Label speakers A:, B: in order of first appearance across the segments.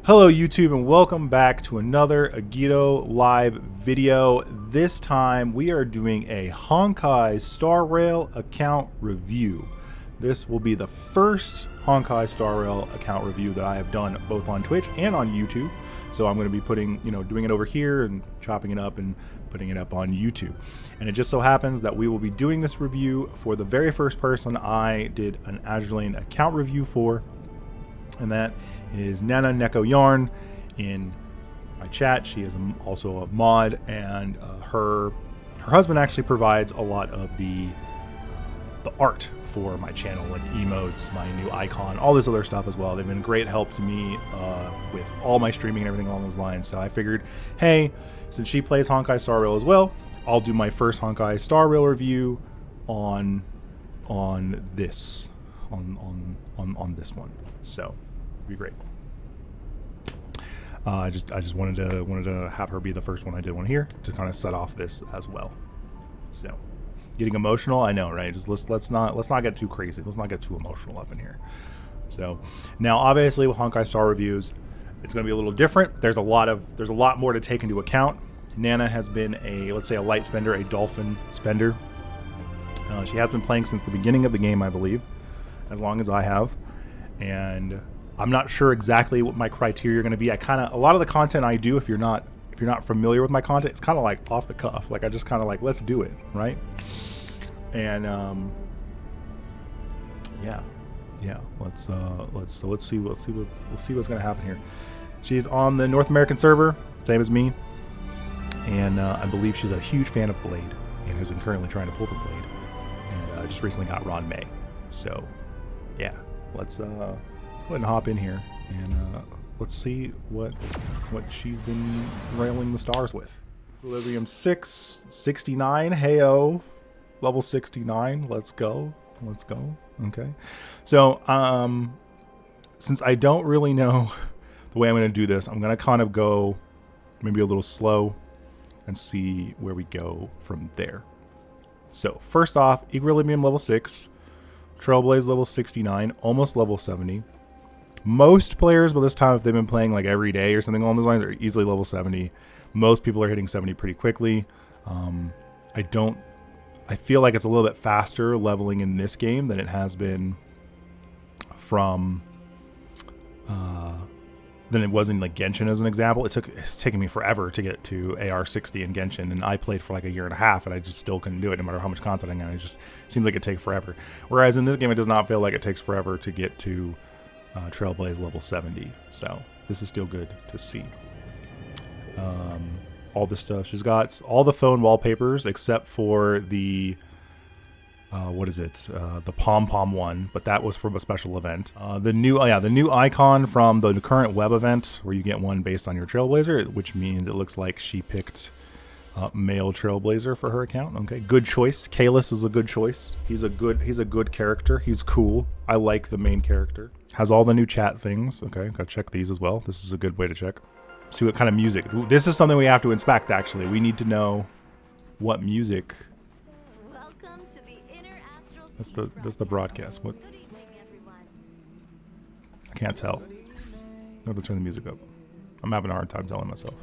A: Hello YouTube and welcome back to another Agito live video. This time we are doing a Honkai Star Rail account review. This will be the first Honkai Star Rail account review that I have done both on Twitch and on YouTube. So I'm going to be doing it over here and chopping it up and putting it up on YouTube. And it just so happens that we will be doing this review for the very first person I did an Azure Lane account review for. And that is Nana Neko Yarn in my chat. She is also a mod, and her husband actually provides a lot of the art for my channel, like emotes, my new icon, all this other stuff as well. They've been great help to me with all my streaming and everything along those lines. So I figured, hey, since she plays Honkai Star Rail as well, I'll do my first Honkai Star Rail review on this this one. So it'd be great. I just wanted to have her be the first one I did one here to kind of set off this as well. So getting emotional, I know, right? Just let's not get too crazy. Let's not get too emotional up in here. So now obviously with Honkai Star reviews, it's going to be a little different. There's a lot more to take into account. Nana has been a light spender, a dolphin spender. She has been playing since the beginning of the game, I believe, as long as I have, and I'm not sure exactly what my criteria are going to be. A lot of the content I do, if you're not familiar with my content, it's kind of like off the cuff. Like I just kind of like, let's do it, right? And yeah. Let's see what's going to happen here. She's on the North American server, same as me, and I believe she's a huge fan of Blade and has been currently trying to pull the Blade, and just recently got Ron May. So yeah, let's go ahead and hop in here and let's see what she's been railing the stars with. Equilibrium 69, heyo, level 69. Let's go. Okay, so since I don't really know the way I'm going to do this, I'm going to kind of go maybe a little slow and see where we go from there. So first off, Equilibrium level 6, Trailblaze level 69, almost level 70. Most players by this time, if they've been playing like every day or something along those lines, are easily level 70. Most people are hitting 70 pretty quickly. I feel like it's a little bit faster leveling in this game than it has been than it was in like Genshin as an example. It's taken me forever to get to AR 60 in Genshin, and I played for like a year and a half, and I just still couldn't do it no matter how much content I got. It just seems like it takes forever. Whereas in this game, it does not feel like it takes forever to get to Trailblaze level 70. So this is still good to see. All the stuff she's got, all the phone wallpapers except for the the pom-pom one, but that was from a special event. The new icon from the current web event, where you get one based on your Trailblazer, which means it looks like she picked male Trailblazer for her account. Okay, good choice. Kalis is a good choice. He's a good character. He's cool. I like the main character. Has all the new chat things. Okay, gotta check these as well. This is a good way to check. See what kind of music. This is something we have to inspect, actually. We need to know what music.
B: Welcome to the Inner Astral.
A: That's the broadcast. What? I can't tell. I have to turn the music up. I'm having a hard time telling myself.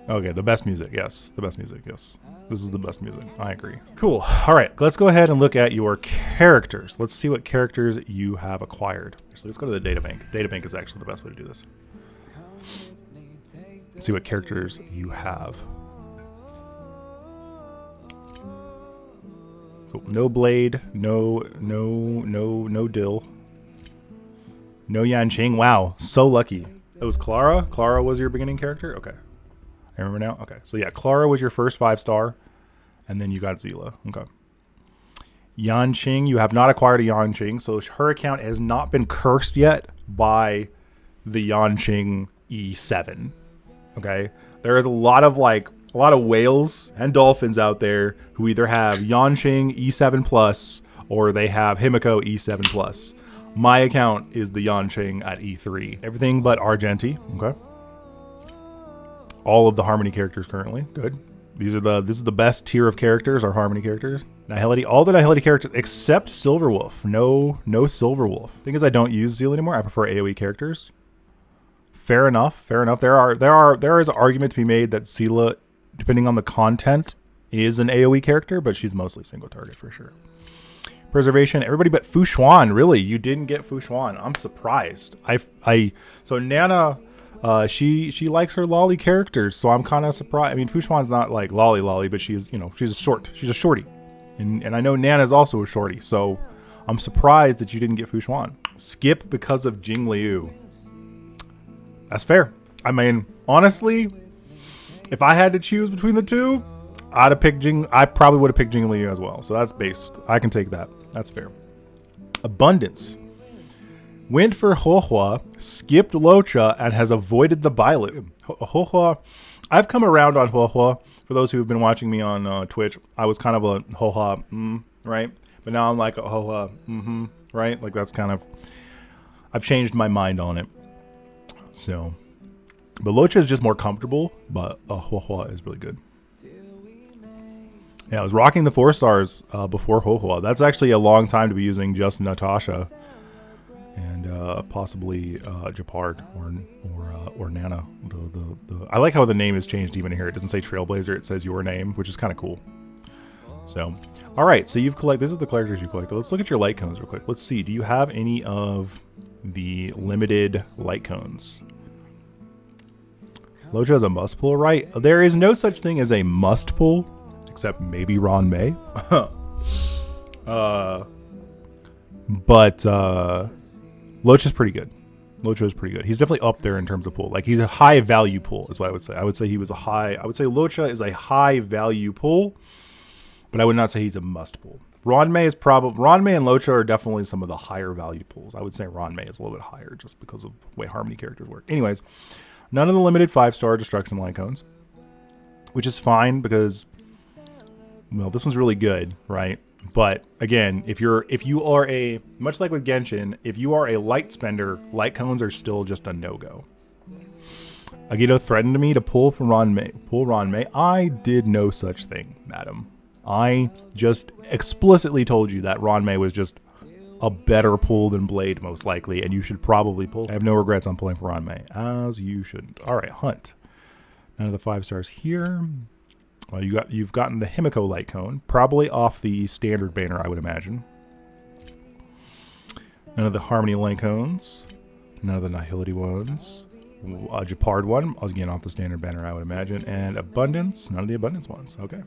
A: Okay, the best music. Yes, the best music. Yes, this is the best music. I agree. Cool. All right, let's go ahead and look at your characters. Let's see what characters you have acquired. So let's go to the databank. Databank is actually the best way to do this. Let's see what characters you have. Cool. No Blade. No Dill. No Yanqing. Wow, so lucky. It was Clara. Clara was your beginning character. Okay. I remember now? Okay. So yeah, Clara was your first 5-star, and then you got Zila. Okay. Yanqing, you have not acquired a Yanqing, so her account has not been cursed yet by the Yanqing E7. Okay? There is a lot of whales and dolphins out there who either have Yanqing E7 plus or they have Himiko E7 plus. My account is the Yanqing at E3. Everything but Argenti. Okay. All of the Harmony characters currently. Good. This is the best tier of characters, our Harmony characters. Nihility, all the Nihility characters except Silverwolf. No Silverwolf. Thing is, I don't use Zeal anymore. I prefer AoE characters. Fair enough. Fair enough. There is an argument to be made that Seela, depending on the content, is an AoE character, but she's mostly single target for sure. Preservation, everybody but Fu Xuan. Really, you didn't get Fu Xuan. I'm surprised. So Nana, she likes her lolly characters, so I'm kind of surprised. I mean, Fu Xuan's not like lolly, but she's she's a shorty, and I know Nana's also a shorty, so I'm surprised that you didn't get Fu Xuan. Skip because of Jing Liu. That's fair. I mean, honestly, if I had to choose between the two, I probably would have picked Jing Liu as well. So that's based. I can take that. That's fair. Abundance. Went for Huohua, skipped Locha, and has avoided the Bailu. Huohua, I've come around on Huohua. For those who have been watching me on Twitch, I was kind of a Huohua, right? But now I'm like a Huohua, right? Like that's kind of, I've changed my mind on it. So, but Locha is just more comfortable, but Huohua is really good. Yeah, I was rocking the 4 stars before Huohua. That's actually a long time to be using just Natasha and possibly Japard or Nana. I like how the name is changed even here. It doesn't say Trailblazer; it says your name, which is kind of cool. So, all right. So you've collected. This is the characters you collected. Let's look at your light cones real quick. Let's see. Do you have any of the limited light cones? Locha is a must pull, right? There is no such thing as a must pull. Except maybe Ron May. But Locha's pretty good. Locha is pretty good. He's definitely up there in terms of pull. Like he's a high value pull is what I would say. I would say Locha is a high value pull, but I would not say he's a must pull. Ron May and Locha are definitely some of the higher value pulls. I would say Ron May is a little bit higher just because of the way Harmony characters work. Anyways, none of the limited 5-star destruction light cones, which is fine because, well, this one's really good, right? But again, if you are a, much like with Genshin, if you are a light spender, light cones are still just a no-go. Agito threatened me to pull Ron May. I did no such thing, madam. I just explicitly told you that Ron May was just a better pull than Blade, most likely, and you should probably pull. I have no regrets on pulling for Ron May, as you shouldn't. All right, Hunt. None of the 5 stars here. Well, you've gotten the Himiko light cone, probably off the standard banner, I would imagine. None of the Harmony light cones, none of the Nihility ones. Japard one, again off the standard banner, I would imagine, and Abundance, none of the Abundance ones. Okay,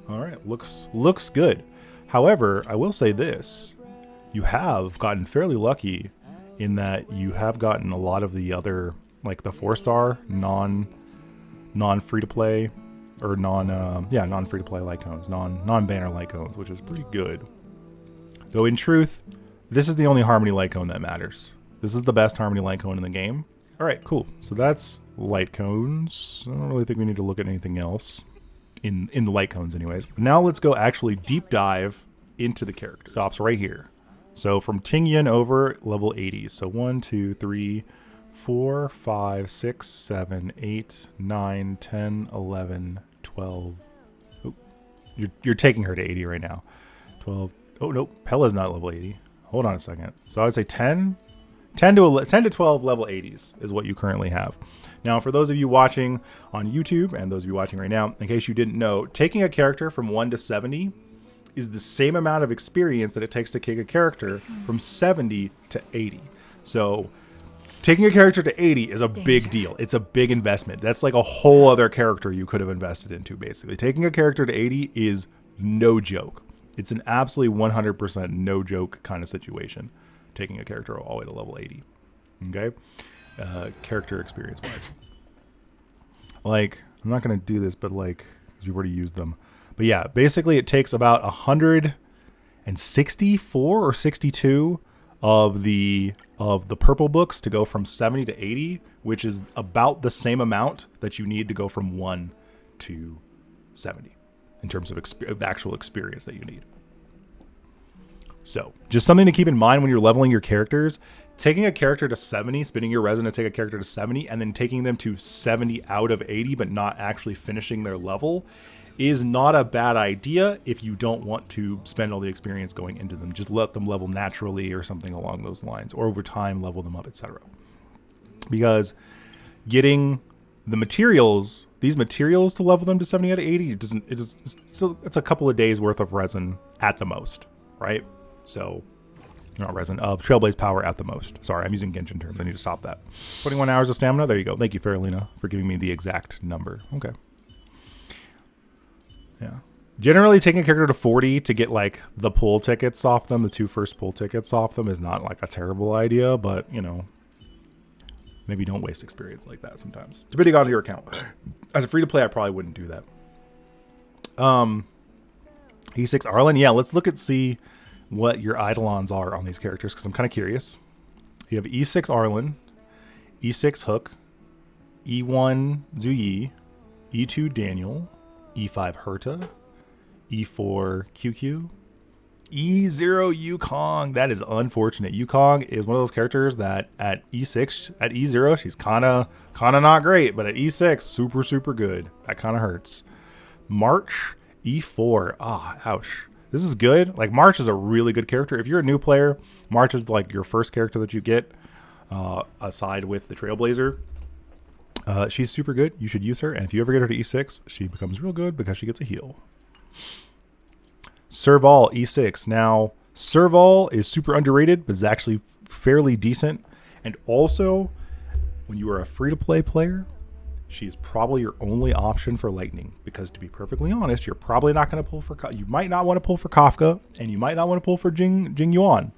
A: all right, looks good. However, I will say this: you have gotten fairly lucky in that you have gotten a lot of the other, like the 4-star non free to play. Or non free to play light cones, non banner light cones, which is pretty good. Though in truth, this is the only Harmony light cone that matters. This is the best Harmony light cone in the game. All right, cool. So that's light cones. I don't really think we need to look at anything else in the light cones, anyways. But now let's go actually deep dive into the character. Stops right here. So from Tingyan over level 80. So 1, 2, 3, 4, 5, 6, 7, 8, 9, 10, 11, 12. Oh, you're taking her to 80 right now. 12. Oh, no. Pella's not level 80. Hold on a second. So I would say 10 to 12 level 80s is what you currently have. Now, for those of you watching on YouTube and those of you watching right now, in case you didn't know, taking a character from 1 to 70 is the same amount of experience that it takes to kick a character from 70 to 80. So taking a character to 80 is a big deal. It's a big investment. That's like a whole other character you could have invested into, basically. Taking a character to 80 is no joke. It's an absolutely 100% no joke kind of situation, taking a character all the way to level 80. Okay? Character experience-wise. Like, I'm not going to do this, but like, because you've already used them. But yeah, basically it takes about 164 or 62 of the purple books to go from 70 to 80, which is about the same amount that you need to go from 1 to 70 in terms of actual experience that you need. So just something to keep in mind when you're leveling your characters. taking a character to 70, spending your resin to take a character to 70, and then taking them to 70 out of 80, but not actually finishing their level, is not a bad idea if you don't want to spend all the experience going into them. Just let them level naturally or something along those lines, or over time level them up, etc. Because getting the materials, these materials to level them to 70 out of 80, it's a couple of days worth of resin at the most, right? So, not resin, of Trailblaze power at the most. Sorry, I'm using Genshin terms. I need to stop that. 21 hours of stamina. There you go. Thank you, Farolina, for giving me the exact number. Okay. Yeah. Generally, taking a character to 40 to get like the pull tickets off them, the 2 first pull tickets off them, is not like a terrible idea, but you know, maybe don't waste experience like that sometimes. Depending on your account. As a free to play, I probably wouldn't do that. E6 Arlen, yeah, let's look at see what your eidolons are on these characters because I'm kind of curious. You have E6 Arlen, E6 Hook, E1 Zuyi, E2 Daniel, E5 Herta, E4 QQ, E0 Yukong. That is unfortunate. Yukong is one of those characters that at E6, at E0, she's kind of not great, but at E6, super good. That kind of hurts. March, E4. Ah, ouch. This is good. Like, March is a really good character. If you're a new player, March is like your first character that you get, aside with the Trailblazer. She's super good. You should use her. And if you ever get her to E6, she becomes real good because she gets a heal. Serval, E6. Now, Serval is super underrated, but is actually fairly decent. And also, when you are a free-to-play player, she's probably your only option for Lightning. Because to be perfectly honest, you're probably not going to pull for... You might not want to pull for Kafka, and you might not want to pull for Jing Yuan.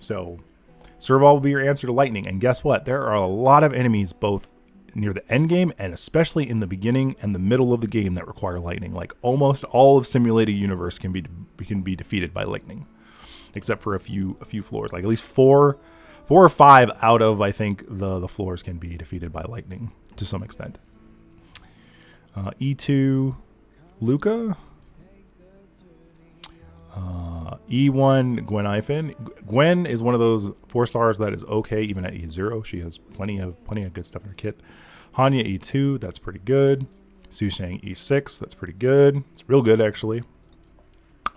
A: So, Serval will be your answer to Lightning. And guess what? There are a lot of enemies, both near the end game and especially in the beginning and the middle of the game, that require Lightning. Like, almost all of Simulated Universe can be defeated by Lightning, except for a few floors. Like, at least four or five out of, I think, the floors can be defeated by Lightning to some extent. E2 Luca, E1 Gwen Ifin. Gwen is one of those 4 stars that is okay even at E0. She has plenty of good stuff in her kit. Hanya E2, that's pretty good. Su Shang E6, that's pretty good. It's real good, actually.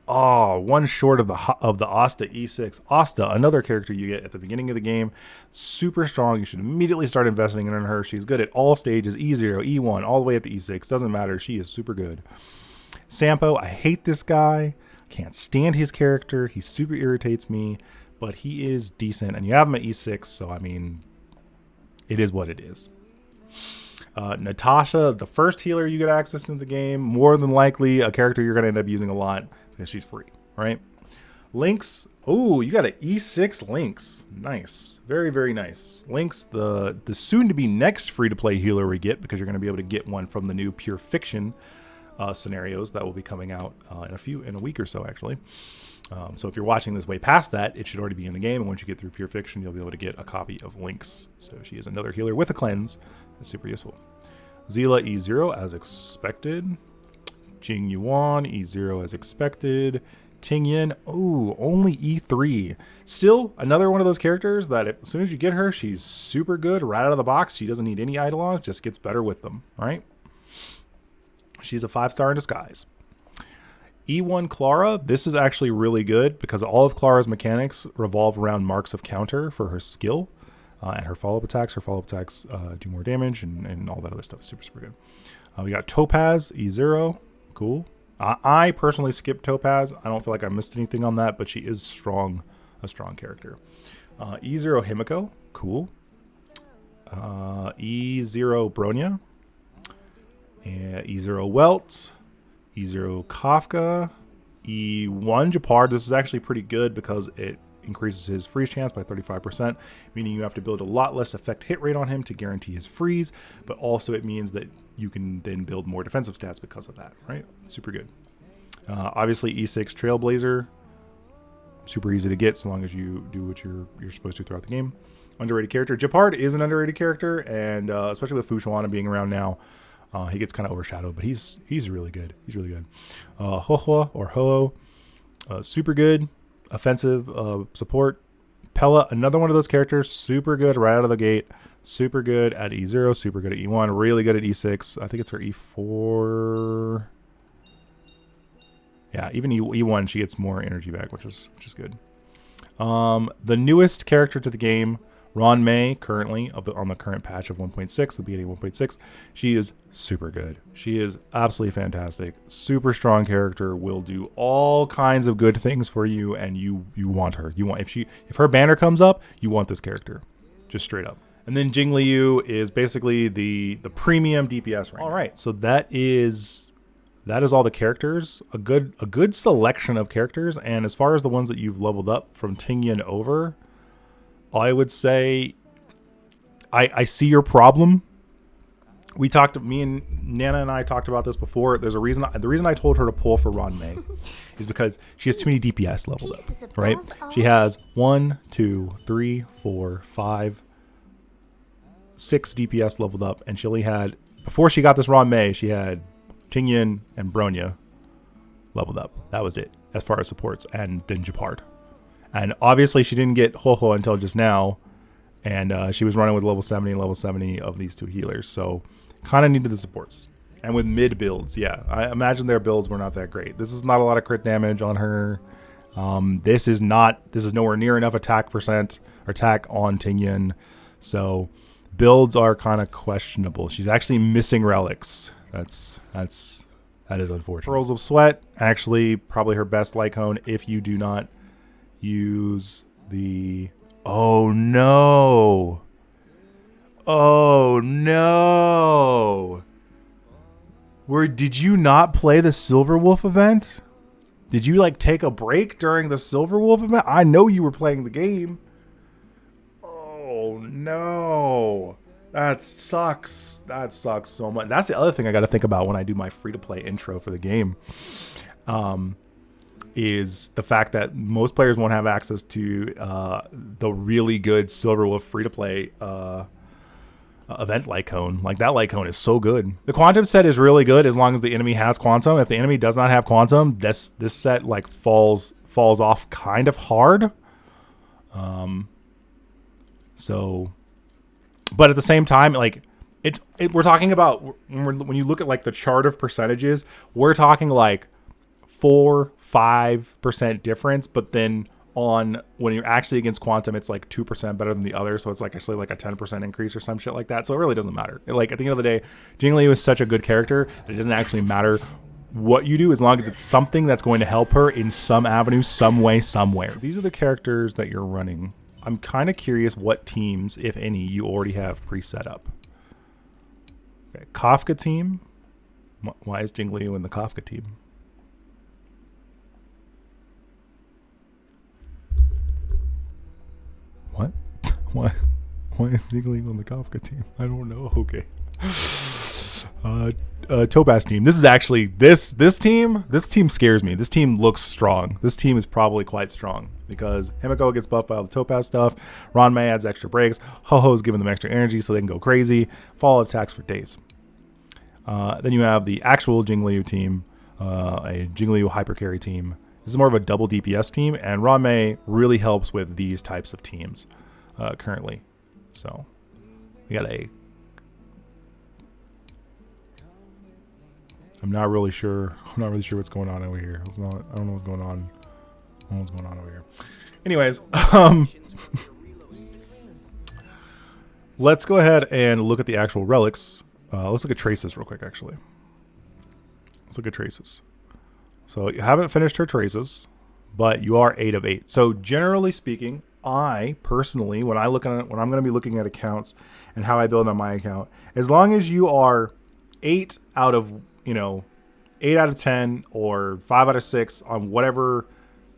A: Oh, one short of the Asta E6. Asta, another character you get at the beginning of the game. Super strong. You should immediately start investing in her. She's good at all stages. E0, E1, all the way up to E6. Doesn't matter. She is super good. Sampo, I hate this guy. Can't stand his character. He super irritates me, but he is decent. And you have him at E6, so I mean, it is what it is. Natasha, the first healer you get access to the game, more than likely a character you're going to end up using a lot because she's free, right? Lynx, oh, you got an E6 Lynx. Nice. Very nice. Lynx, the soon-to-be next free-to-play healer we get, because you're going to be able to get one from the new Pure Fiction scenarios that will be coming out in a week or so, actually. So if you're watching this way past that, it should already be in the game, and once you get through Pure Fiction, you'll be able to get a copy of Lynx. So she is another healer with a cleanse. It's super useful. Zila E0 as expected. Jing Yuan E0 as expected. Ting Yin, oh, only E3. Still another one of those characters that as soon as you get her, she's super good right out of the box. She doesn't need any eidolons, just gets better with them, all right? She's a 5-star in disguise. E1 Clara, this is actually really good because all of Clara's mechanics revolve around marks of counter for her skill and her follow-up attacks. Her follow-up attacks do more damage and all that other stuff. Super good. We got Topaz, E0. Cool. I personally skipped Topaz. I don't feel like I missed anything on that, but she is a strong character. E0 Himiko. Cool. E0 Bronya. E0 Welt. E0 Kafka, E1 Japard. This is actually pretty good because it increases his freeze chance by 35%, meaning you have to build a lot less effect hit rate on him to guarantee his freeze, but also it means that you can then build more defensive stats because of that, right? Super good. Obviously, E6 Trailblazer, super easy to get so long as you do what you're supposed to throughout the game. Underrated character. Japard is an underrated character, and especially with Fushuana being around now, he gets kind of overshadowed, but he's really good. He's really good. Hohua or Ho-Oh, super good. Offensive support, Pella, another one of those characters, super good right out of the gate. Super good at E0, super good at E1, really good at E6. I think it's her E4. Yeah, even E1, she gets more energy back, which is good. The newest character to the game, Ron May, currently on the current patch of 1.6, the beginning of 1.6, she is super good. She is absolutely fantastic. Super strong character, will do all kinds of good things for you, and you want her. You want if her banner comes up, you want this character, just straight up. And then Jing Liu is basically the premium DPS right now. All right, so that is all the characters. A good selection of characters. And as far as the ones that you've leveled up from Tingyan over, I would say I see your problem. Me and Nana and I talked about this before. There's a reason. The reason I told her to pull for Ron May is because she has too many DPS leveled up. Right? She has 1, 2, 3, 4, 5, 6 DPS leveled up, and she only had, before she got this Ron May, she had Tingyan and Bronya leveled up. That was it as far as supports, and then Japard. And obviously she didn't get Ho-Ho until just now, and she was running with level 70 and level 70 of these two healers, so kind of needed the supports. And with mid builds, yeah, I imagine their builds were not that great. This is not a lot of crit damage on her. This is nowhere near enough attack percent or attack on Tingyan, so builds are kind of questionable. She's actually missing relics. That is unfortunate. Pearls of Sweat, actually probably her best Lycone if you do not use the... Oh no! Oh no! Did you not play the Silverwolf event? Did you like take a break during the Silverwolf event? I know you were playing the game. Oh no, that sucks. That sucks so much. That's the other thing I got to think about when I do my free-to-play intro for the game, is the fact that most players won't have access to the really good Silverwolf free-to-play event Lycone. Like, that Lycone is so good. The Quantum set is really good as long as the enemy has Quantum. If the enemy does not have Quantum, this set like falls off kind of hard. So, but at the same time, like we're talking about when you look at like the chart of percentages, we're talking like 4-5% difference. But then when you're actually against Quantum, it's like 2% better than the other. So it's like actually like a 10% increase or some shit like that. So it really doesn't matter. Like, at the end of the day, Jing Liu is such a good character that it doesn't actually matter what you do as long as it's something that's going to help her in some avenue, some way, somewhere. These are the characters that you're running. I'm kind of curious what teams, if any, you already have pre-set up. Okay, Kafka team. Why is Jing Liu in the Kafka team? What? Why is Jing Liu on the Kafka team? I don't know. Okay. Topaz team. This is actually this team scares me. This team looks strong. This team is probably quite strong because Himiko gets buffed by all the Topaz stuff. Ron May adds extra breaks. Ho-Ho's giving them extra energy so they can go crazy. Follow attacks for days. Then you have the actual Jing Liu team, a Jing Liu hyper carry team. This is more of a double DPS team, and Ron May really helps with these types of teams currently. So we got I'm not really sure what's going on over here. I don't know what's going on. I don't know what's going on over here. Anyways, let's go ahead and look at the actual relics. Let's look at traces real quick, actually. Let's look at traces. So you haven't finished her traces, but you are 8 of 8. So generally speaking, I personally, when I'm going to be looking at accounts and how I build on my account, as long as you are 8 out of 8 out of 10 or 5 out of 6 on whatever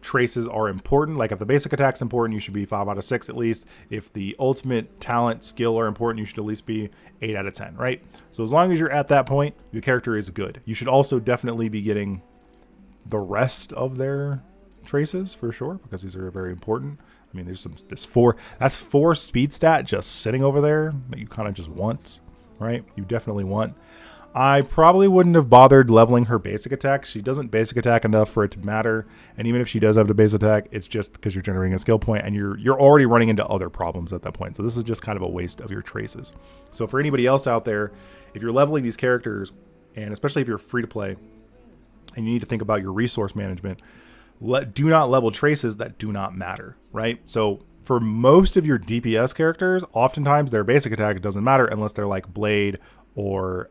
A: traces are important. Like, if the basic attack's important, you should be 5 out of 6 at least. If the ultimate talent skill are important, you should at least be 8 out of 10, right? So as long as you're at that point, the character is good. You should also definitely be getting the rest of their traces for sure, because these are very important. I mean, that's 4 speed stat just sitting over there that you kind of just want, right? You definitely want. I probably wouldn't have bothered leveling her basic attack. She doesn't basic attack enough for it to matter. And even if she does have the base attack, it's just because you're generating a skill point and you're already running into other problems at that point. So this is just kind of a waste of your traces. So for anybody else out there, if you're leveling these characters, and especially if you're free to play and you need to think about your resource management, do not level traces that do not matter, right? So for most of your DPS characters, oftentimes their basic attack doesn't matter unless they're like Blade or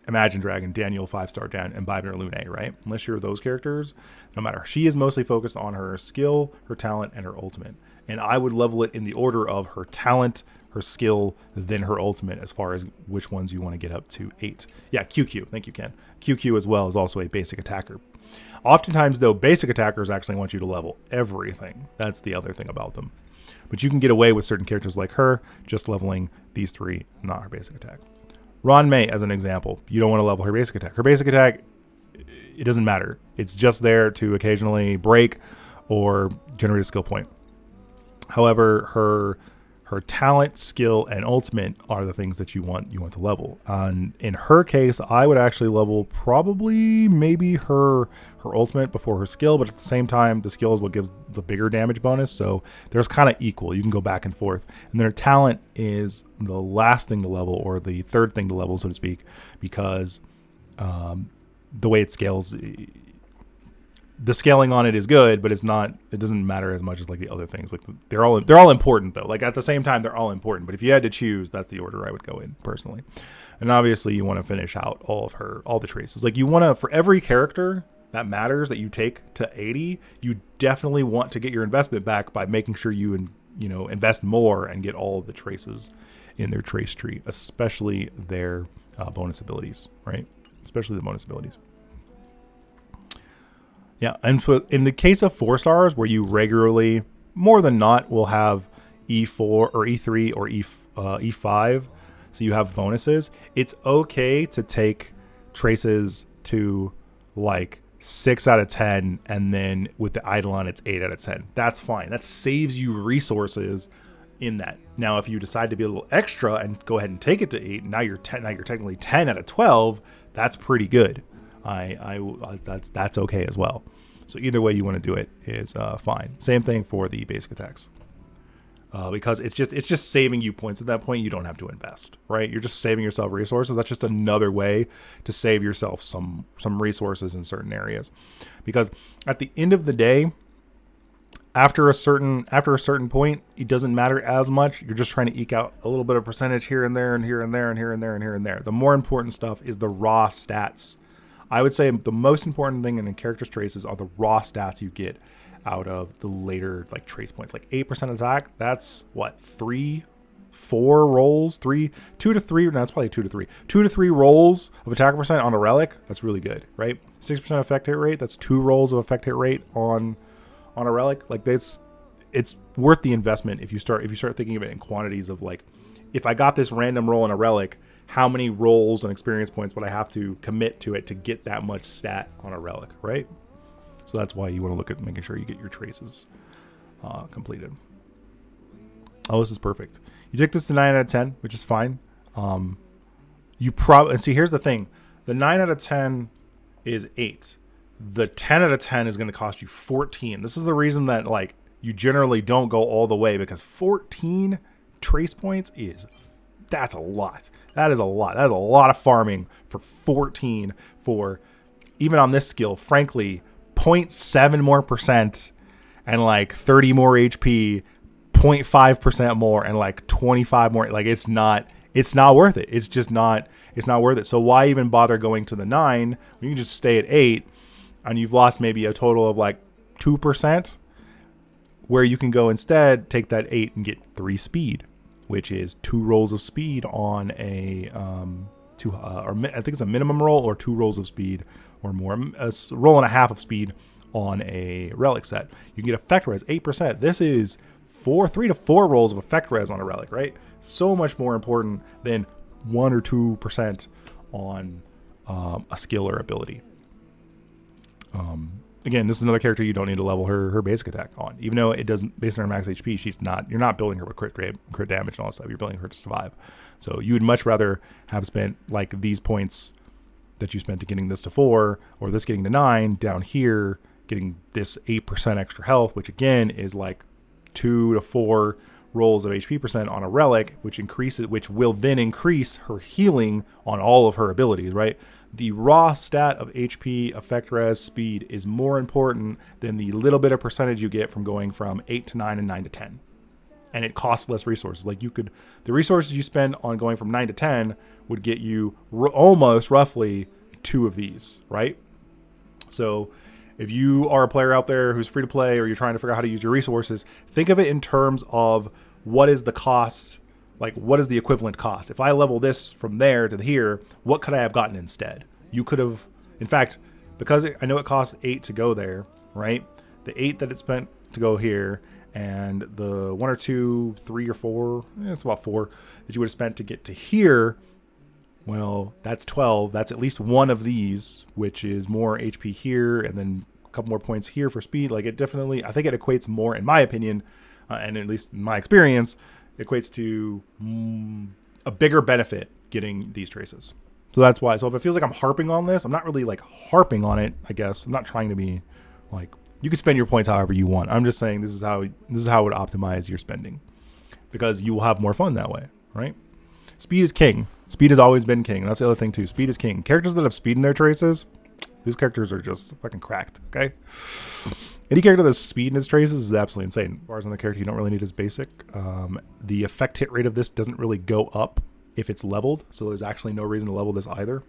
A: Imagine Dragon, Daniel 5-star Dan, and Bybner Lune, right? Unless you're those characters, no matter. She is mostly focused on her skill, her talent, and her ultimate. And I would level it in the order of her talent, her skill, then her ultimate, as far as which ones you want to get up to 8. Yeah, QQ. Thank you, Ken. QQ as well is also a basic attacker. Oftentimes, though, basic attackers actually want you to level everything. That's the other thing about them. But you can get away with certain characters like her just leveling these 3, not her basic attack. Ron May, as an example, you don't want to level her basic attack. Her basic attack, it doesn't matter. It's just there to occasionally break or generate a skill point. However, her talent, skill, and ultimate are the things that you want to level. In her case, I would actually level probably maybe her ultimate before her skill, but at the same time, the skill is what gives the bigger damage bonus. So there's kind of equal. You can go back and forth. And then her talent is the last thing to level, or the third thing to level, so to speak, because the way it scales, the scaling on it is good, but it doesn't matter as much as like the other things. Like they're all important though. Like at the same time, they're all important. But if you had to choose, that's the order I would go in personally. And obviously you want to finish out all the traces. Like you want to, for every character that matters that you take to 80, you definitely want to get your investment back by making sure you invest more and get all of the traces in their trace tree, especially their bonus abilities, right? Especially the bonus abilities. Yeah, and in the case of 4 stars, where you regularly, more than not, will have E4 or E3 or E5, so you have bonuses, it's okay to take traces to like 6 out of 10, and then with the Eidolon, it's 8 out of 10. That's fine. That saves you resources in that. Now, if you decide to be a little extra and go ahead and take it to 8, now you're technically 10 out of 12. That's pretty good. That's okay as well. So either way you want to do it is fine. Same thing for the basic attacks, because it's just saving you points at that point. You don't have to invest, right? You're just saving yourself resources. That's just another way to save yourself some resources in certain areas, because at the end of the day, after a certain point, it doesn't matter as much. You're just trying to eke out a little bit of percentage here and there and here and there and here and there and here and there. The more important stuff is the raw stats. I would say the most important thing in the character's traces are the raw stats you get out of the later like trace points. Like 8% attack, that's what, 3-4 rolls, 2 to 3. No, that's probably 2 to 3. 2 to 3 rolls of attack percent on a relic. That's really good, right? 6% effect hit rate. That's 2 rolls of effect hit rate on a relic. Like it's worth the investment if you start thinking of it in quantities of like, if I got this random roll on a relic, how many rolls and experience points would I have to commit to it to get that much stat on a relic, right? So that's why you want to look at making sure you get your traces completed. Oh, this is perfect. You take this to 9 out of 10, which is fine. And see, here's the thing. The 9 out of 10 is 8. The 10 out of 10 is going to cost you 14. This is the reason that like you generally don't go all the way, because 14 trace points that's a lot. That is a lot. That is a lot of farming for 14 for, even on this skill, frankly, 0.7 more percent and like 30 more HP, 0.5% more and like 25 more. Like it's not worth it. It's not worth it. So why even bother going to the 9 when you can just stay at 8 and you've lost maybe a total of like 2%, where you can go instead, take that 8 and get 3 speed, which is 2 rolls of speed on I think it's a minimum roll, or 2 rolls of speed or more. A roll and a half of speed on a relic set. You can get effect res 8%. This is 3 to 4 rolls of effect res on a relic, right? So much more important than 1 or 2% on a skill or ability. Again, this is another character you don't need to level her basic attack on, even though it doesn't, based on her max HP, you're not building her with crit damage and all that stuff. You're building her to survive. So you would much rather have spent like these points that you spent to getting this to 4, or this getting to 9 down here, getting this 8% extra health, which again is like 2 to 4 rolls of HP percent on a relic, which will then increase her healing on all of her abilities, right? The raw stat of HP, effect res, speed is more important than the little bit of percentage you get from going from 8 to 9 and 9 to 10. And it costs less resources. Like the resources you spend on going from 9 to 10 would get you almost roughly 2 of these, right? So if you are a player out there who's free to play, or you're trying to figure out how to use your resources, think of it in terms of what is the cost, like what is the equivalent cost? If I level this from there to here, what could I have gotten instead? You could have, in fact, because I know it costs 8 to go there, right? The 8 that it spent to go here, and the 1 or 2, 3 or 4, it's about 4 that you would have spent to get to here. Well, that's 12. That's at least one of these, which is more HP here, and then a couple more points here for speed. Like it definitely, I think it equates more, in my opinion, and at least in my experience, equates to a bigger benefit getting these traces. So that's why. So if it feels like I'm harping on this, I'm not really like harping on it, I guess. I'm not trying to be like, you can spend your points however you want. I'm just saying this is how it would optimize your spending, because you will have more fun that way, right? Speed is king. Speed has always been king. And that's the other thing too. Speed is king. Characters that have speed in their traces, these characters are just fucking cracked, okay? Any character that's speed in his traces is absolutely insane. As far as on the character you don't really need his basic. The effect hit rate of this doesn't really go up if it's leveled, so there's actually no reason to level this either,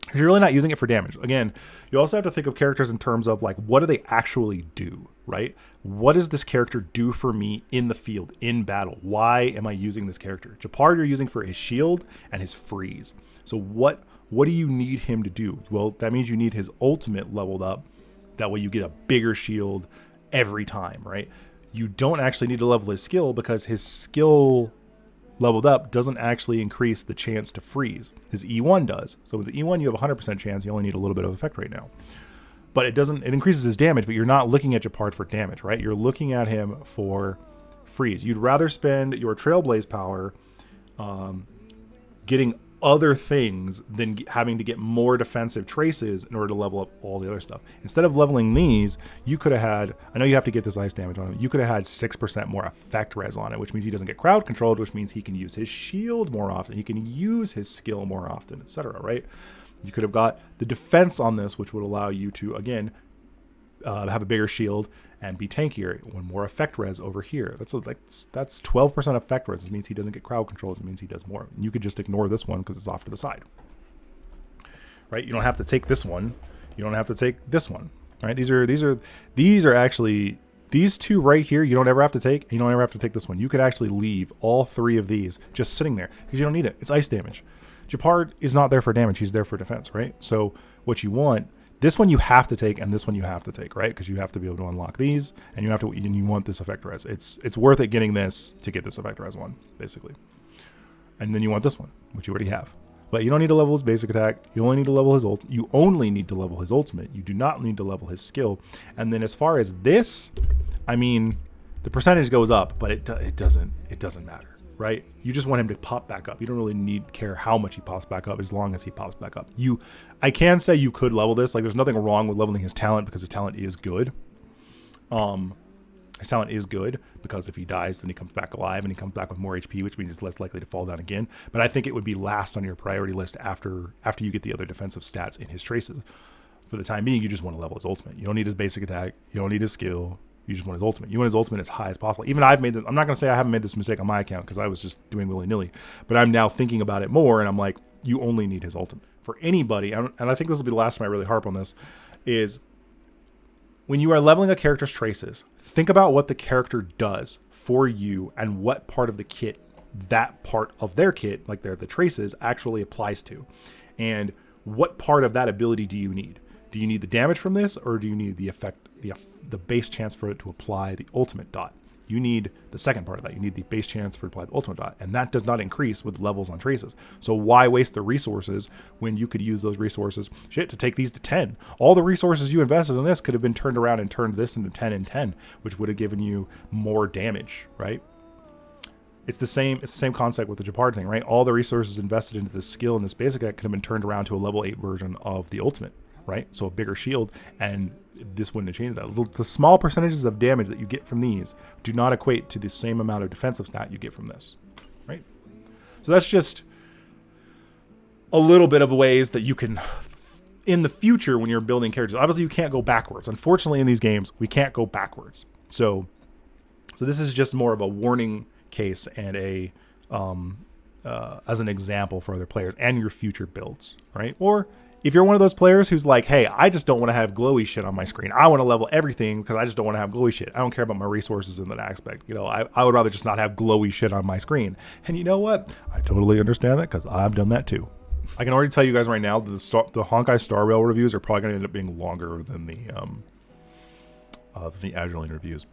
A: because you're really not using it for damage. Again, you also have to think of characters in terms of like, what do they actually do, right? What does this character do for me in the field, in battle? Why am I using this character? Japard you're using for his shield and his freeze. So what do you need him to do? Well, that means you need his ultimate leveled up. That way you get a bigger shield every time, right? You don't actually need to level his skill, because his skill leveled up doesn't actually increase the chance to freeze. His E1 does. So with the E1 you have a 100% chance. You only need a little bit of effect right now. But it increases his damage, but you're not looking at Japard for damage, right? You're looking at him for freeze. You'd rather spend your Trailblaze power getting other things than having to get more defensive traces in order to level up all the other stuff. Instead of leveling these, you could have had, I know you have to get this ice damage on him, you could have had 6% more effect res on it, which means he doesn't get crowd controlled, which means he can use his shield more often, he can use his skill more often, etc., right? You could have got the defense on this, which would allow you to, again, have a bigger shield and be tankier. One more effect res over here. That's 12% effect res. It means he doesn't get crowd controls. It means he does more. You could just ignore this one because it's off to the side, right? You don't have to take this one. You don't have to take this one, right? These are actually, these two right here. You don't ever have to take. You don't ever have to take this one. You could actually leave all 3 of these just sitting there because you don't need it. It's ice damage. Japard is not there for damage. He's there for defense, right? So what you want, this one you have to take, and this one you have to take, right? Because you have to be able to unlock these, and you want this effect res. It's worth it getting this to get this effect res one, basically. And then you want this one, which you already have. But you don't need to level his basic attack. You only need to level his ult. You only need to level his ultimate. You do not need to level his skill. And then as far as this, I mean, the percentage goes up, but it doesn't matter, right? You just want him to pop back up. You don't really care how much he pops back up, as long as he pops back up. I can say you could level this. Like, there's nothing wrong with leveling his talent, because his talent is good. His talent is good, because if he dies, then he comes back alive, and he comes back with more HP, which means he's less likely to fall down again. But I think it would be last on your priority list after you get the other defensive stats in his traces. For the time being, you just want to level his ultimate. You don't need his basic attack. You don't need his skill. You just want his ultimate. You want his ultimate as high as possible. Even I'm not going to say I haven't made this mistake on my account, because I was just doing willy-nilly. But I'm now thinking about it more, and I'm like, you only need his ultimate. For anybody, and I think this will be the last time I really harp on this, is when you are leveling a character's traces, think about what the character does for you and what part of the kit that part of their kit, like the traces, actually applies to. And what part of that ability do you need? Do you need the damage from this, or do you need the effect, the base chance for it to apply the ultimate dot? You need the second part of that. You need the base chance for apply the ultimate dot, and that does not increase with levels on traces. So why waste the resources when you could use those resources to take these to 10? All the resources you invested in this could have been turned around and turned this into 10 and 10, which would have given you more damage, right? It's the same concept with the Japard thing, right? All the resources invested into this skill and this basic deck could have been turned around to a level 8 version of the ultimate, right? So a bigger shield, and this wouldn't have changed that. The small percentages of damage that you get from these do not equate to the same amount of defensive stat you get from this, right? So that's just a little bit of ways that you can, in the future when you're building characters, obviously you can't go backwards. Unfortunately in these games, we can't go backwards. So this is just more of a warning case and a as an example for other players and your future builds, right? Or if you're one of those players who's like, hey, I just don't want to have glowy shit on my screen. I want to level everything because I just don't want to have glowy shit. I don't care about my resources in that aspect. You know, I would rather just not have glowy shit on my screen. And you know what? I totally understand that because I've done that too. I can already tell you guys right now that the Honkai Star Rail reviews are probably going to end up being longer than the Adrenaline reviews.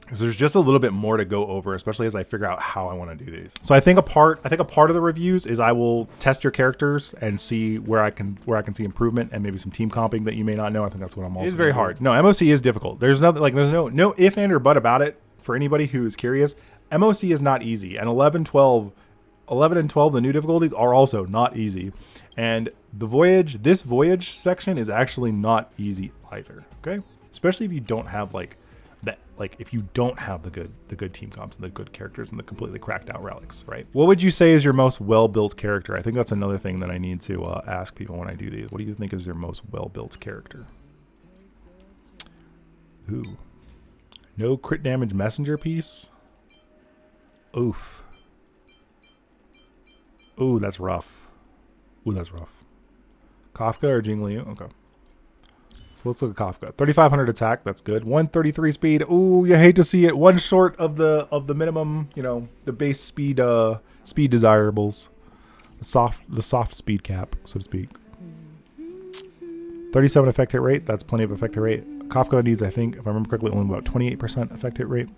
A: Because there's just a little bit more to go over, especially as I figure out how I want to do these. So I think a part of the reviews is I will test your characters and see where I can see improvement and maybe some team comping that you may not know. I think that's what I'm also. It's very hard. No, MOC is difficult. There's no if and or but about it for anybody who is curious. MOC is not easy, and 11 and 12, the new difficulties are also not easy. And this voyage section is actually not easy either. Okay, especially if you don't have if you don't have the good team comps and the good characters and the completely cracked out relics, right? What would you say is your most well-built character? I think that's another thing that I need to ask people when I do these. What do you think is your most well-built character? Ooh. No crit damage messenger piece? Oof. Ooh, that's rough. Ooh, that's rough. Kafka or Jingliu? Okay. Let's look at Kafka. 3,500 attack, that's good. 133 speed. Ooh, you hate to see it. One short of the minimum, the base speed desirables. The soft speed cap, so to speak. 37 effect hit rate, that's plenty of effect hit rate. Kafka needs, I think, if I remember correctly, only about 28% effect hit rate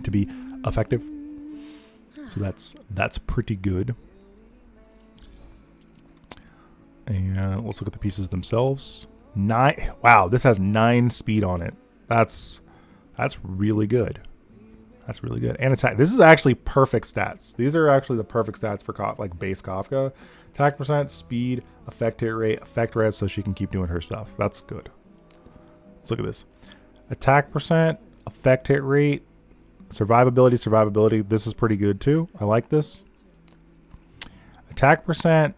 A: to be effective. So that's pretty good. And let's look at the pieces themselves. 9. Wow, this has 9 speed on it. That's really good. That's really good. And attack. This is actually perfect stats. These are actually the perfect stats for base Kafka. Attack percent, speed, effect hit rate, effect res, so she can keep doing her stuff. That's good. Let's look at this. Attack percent, effect hit rate, survivability. This is pretty good too. I like this. Attack percent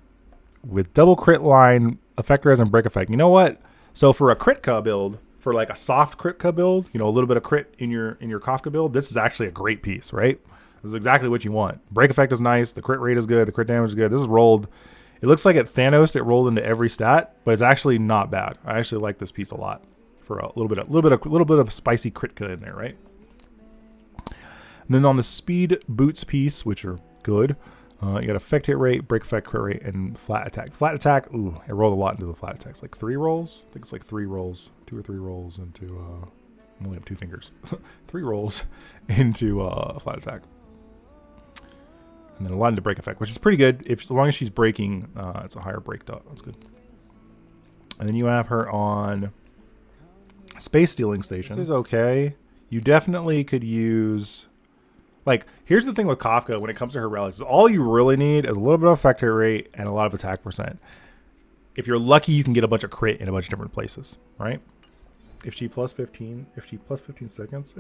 A: with double crit line, effect res, and break effect. You know what? So for a Kritka build, for like a soft Kritka build, a little bit of crit in your Kafka build, this is actually a great piece, right? This is exactly what you want. Break effect is nice. The crit rate is good. The crit damage is good. This is rolled. It looks like at Thanos it rolled into every stat, but it's actually not bad. I actually like this piece a lot for a little bit of spicy Kritka in there, right? And then on the speed boots piece, which are good. You got effect hit rate, break effect, crit rate, and flat attack. Flat attack, ooh, it rolled a lot into the flat attacks. Like 3 rolls? I think it's like 3 rolls. 2 or 3 rolls into, I only have 2 fingers. 3 rolls into flat attack. And then a lot into break effect, which is pretty good. As long as she's breaking, it's a higher break dot. That's good. And then you have her on Space Stealing Station. This is okay. You definitely could use... here's the thing with Kafka when it comes to her relics. All you really need is a little bit of effect hit rate and a lot of attack percent. If you're lucky, you can get a bunch of crit in a bunch of different places, right? If she plus 15 seconds,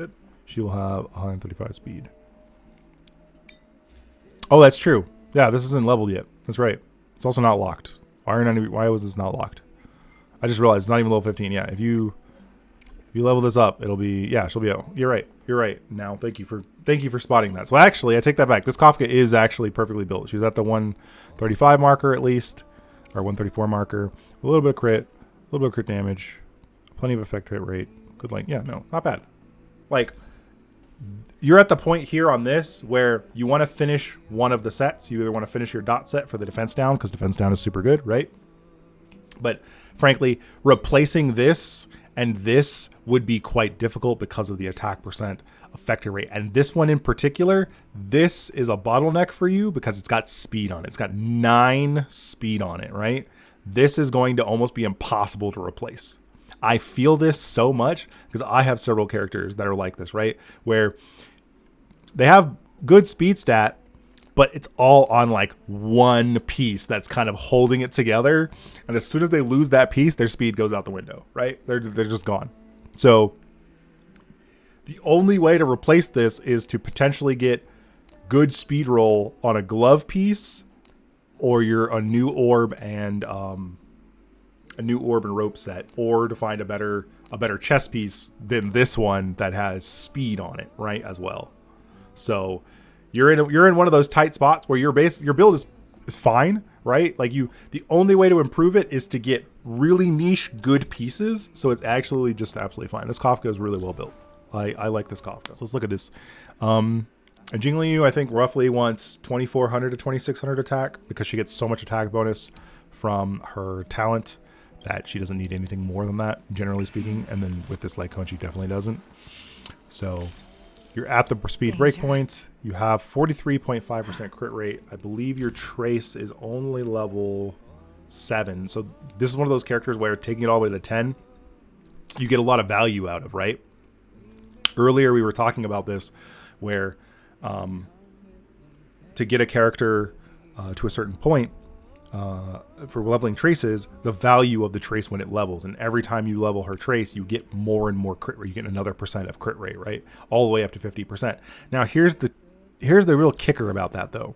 A: she will have 135 speed. Oh, that's true. Yeah, this isn't leveled yet. That's right. It's also not locked. Why was this not locked? I just realized it's not even level 15. Yeah, if you level this up, it'll be, yeah, she'll be out. You're right. Now, thank you for spotting that. So actually, I take that back. This Kafka is actually perfectly built. She's at the 135 marker at least, or 134 marker. A little bit of crit damage, plenty of effect hit rate. Good length. Yeah, no, not bad. You're at the point here on this where you want to finish one of the sets. You either want to finish your dot set for the defense down, because defense down is super good, right? But frankly, replacing this and this would be quite difficult because of the attack percent effective rate. And this one in particular, this is a bottleneck for you because it's got speed on it. It's got 9 speed on it, right? This is going to almost be impossible to replace. I feel this so much because I have several characters that are like this, right? Where they have good speed stat, but it's all on like one piece that's kind of holding it together. And as soon as they lose that piece, their speed goes out the window, right? They're just gone. So the only way to replace this is to potentially get good speed roll on a glove piece, or a new orb and rope set, or to find a better chest piece than this one that has speed on it, right, as well. So you're in one of those tight spots where your build is fine, right? Like the only way to improve it is to get really niche good pieces, so it's actually just absolutely fine. This Kafka is really well built. I like this Kafka. So let's look at this. Jing Liu, I think, roughly wants 2400 to 2600 attack because she gets so much attack bonus from her talent that she doesn't need anything more than that, generally speaking. And then with this Lycone, she definitely doesn't. So you're at the speed breakpoint. You have 43.5% crit rate. I believe your trace is only level 7. So this is one of those characters where taking it all the way to 10, you get a lot of value out of, right? Earlier we were talking about this where to get a character to a certain point for leveling traces, the value of the trace when it levels, and every time you level her trace, you get more and more crit rate. You get another % of crit rate, right? All the way up to 50%. Now here's the real kicker about that, though.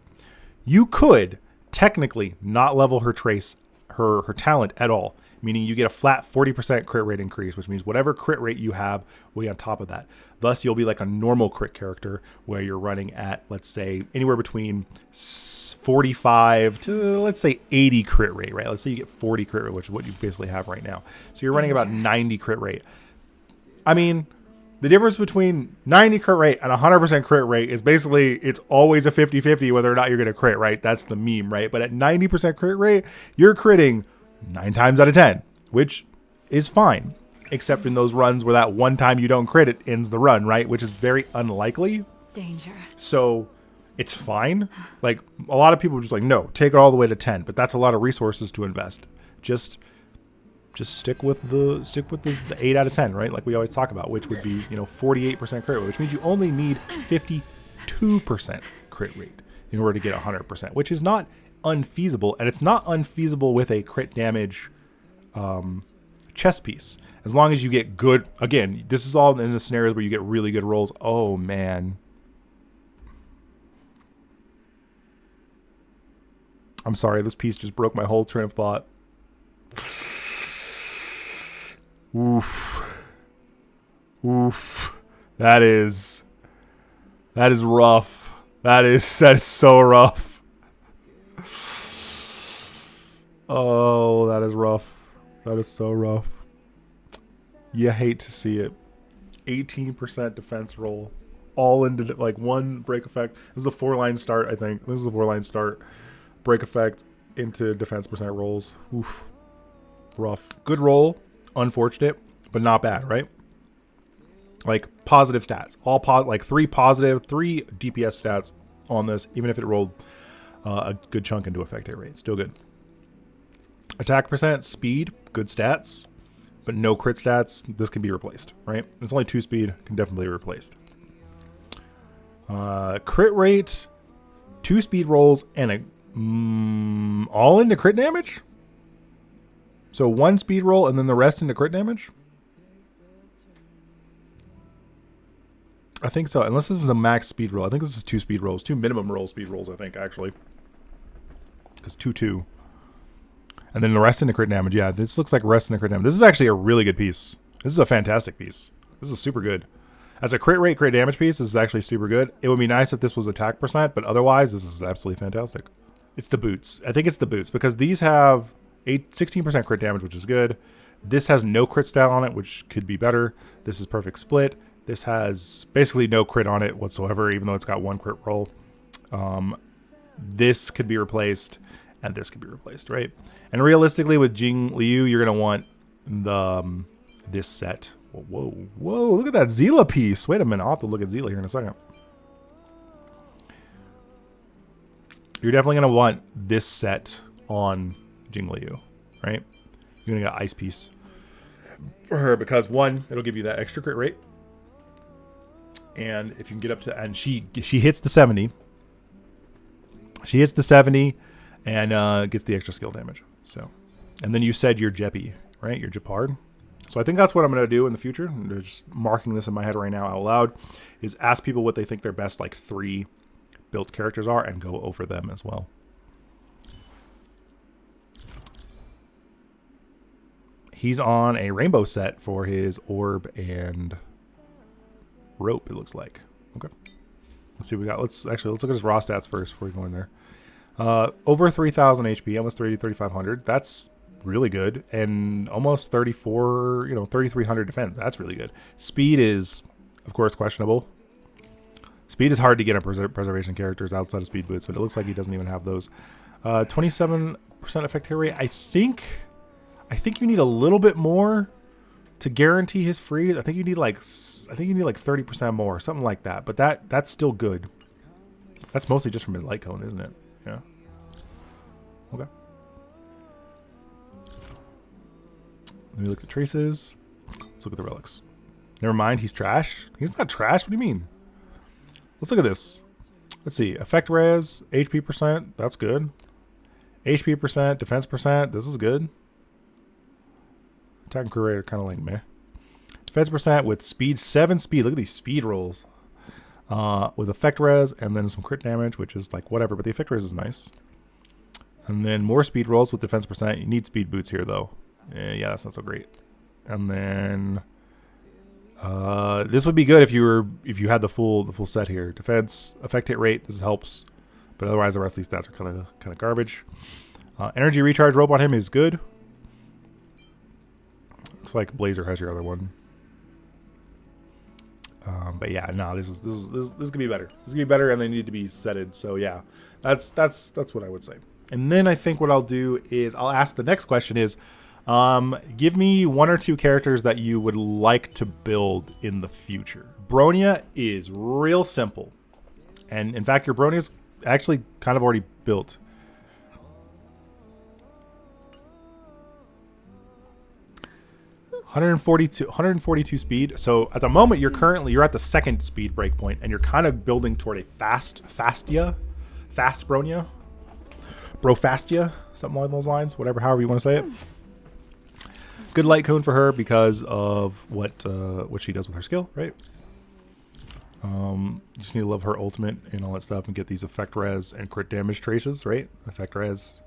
A: You could technically not level her trace, her talent at all, meaning you get a flat 40% crit rate increase, which means whatever crit rate you have will be on top of that. Thus, you'll be like a normal crit character where you're running at, let's say, anywhere between 45 to, let's say, 80 crit rate, right? Let's say you get 40 crit rate, which is what you basically have right now. So you're running about 90 crit rate. I mean, the difference between 90 crit rate and 100% crit rate is basically, it's always a 50-50 whether or not you're going to crit, right? That's the meme, right? But at 90% crit rate, you're critting 9 times out of 10, which is fine, except in those runs where that one time you don't crit, it ends the run, right? Which is very unlikely.
B: Danger.
A: So it's fine. Like, a lot of people are just like, no, take it all the way to 10, but that's a lot of resources to invest. Just stick with the 8 out of 10, right? Like we always talk about, which would be, 48% crit rate, which means you only need 52% crit rate in order to get 100%, which is not unfeasible, and it's not unfeasible with a crit damage chess piece, as long as you get good. Again, this is all in the scenarios where you get really good rolls. Oh man, I'm sorry, this piece just broke my whole train of thought. Oof, that is rough. That is so rough. Oh, that is rough. That is so rough. You hate to see it. 18% defense roll. All into like one break effect. This is a 4-line start, I think. This is a 4-line start. Break effect into defense % rolls. Oof. Rough. Good roll. Unfortunate, but not bad, right? Like positive stats. All like 3 positive, 3 DPS stats on this, even if it rolled a good chunk into effective rate. Still good. Attack % speed, good stats, but no crit stats. This can be replaced, right? It's only 2 speed, can definitely be replaced. Crit rate, 2 speed rolls, and all into crit damage? So 1 speed roll and then the rest into crit damage? I think so, unless this is a max speed roll. I think this is 2 speed rolls, 2 minimum roll speed rolls, I think, actually. It's 2-2. And then the rest into crit damage. Yeah, this looks like rest into crit damage. This is actually a really good piece. This is a fantastic piece. This is super good. As a crit rate, crit damage piece, this is actually super good. It would be nice if this was attack %, but otherwise, this is absolutely fantastic. It's the boots. I think it's the boots, because these have 16% crit damage, which is good. This has no crit stat on it, which could be better. This is perfect split. This has basically no crit on it whatsoever, even though it's got 1 crit roll. This could be replaced, and this could be replaced, right? And realistically, with Jing Liu, you're going to want this set Whoa, whoa, look at that Zila piece. Wait a minute, I'll have to look at Zila here in a second. You're definitely going to want this set on Jingliu, right? You're going to get Ice Piece for her because, one, it'll give you that extra crit rate. And if you can get up to, and she hits the 70. She hits the 70 and gets the extra skill damage. So, and then you said you're Jeppy, right? You're Jeopard. So I think that's what I'm going to do in the future. I'm just marking this in my head right now out loud, is ask people what they think their best like 3 built characters are and go over them as well. He's on a rainbow set for his orb and rope, it looks like. Okay. Let's see what we got. Let's look at his raw stats first before we go in there. Over 3,000 HP, almost 3,500. That's really good. And almost 3,300 defense. That's really good. Speed is, of course, questionable. Speed is hard to get on preservation characters outside of speed boots, but it looks like he doesn't even have those. 27% effect hit rate. I think you need a little bit more to guarantee his freeze. I think you need like 30% more, something like that. But that's still good. That's mostly just from his light cone, isn't it? Yeah. Okay. Let me look at traces. Let's look at the relics. Never mind, he's trash. He's not trash. What do you mean? Let's look at this. Let's see. Effect res, HP percent. That's good. HP percent, defense percent. This is good. Attack and crit rate are kind of like meh. Defense percent with speed, 7 speed. Look at these speed rolls. With effect res and then some crit damage, which is like whatever, but the effect res is nice. And then more speed rolls with defense percent. You need speed boots here though. Yeah, that's not so great. And then this would be good if you had the full set here. Defense, effect hit rate, this helps. But otherwise the rest of these stats are kind of garbage. Energy recharge rope on him is good. Looks like Blazer has your other one. But yeah, no, this is gonna be better. This is gonna be better, and they need to be setted. So yeah, that's what I would say. And then I think what I'll do is I'll ask the next question is, give me 1 or 2 characters that you would like to build in the future. Bronya is real simple, and in fact, your Bronya is actually kind of already built. $142 speed. So at the moment you're at the 2nd speed breakpoint, and you're kind of building toward a fast Bronya, Brofastia, something along those lines. However you want to say it. Good light cone for her because of what she does with her skill, right? You just need to love her ultimate and all that stuff, and get these effect res and crit damage traces, right? Effect res.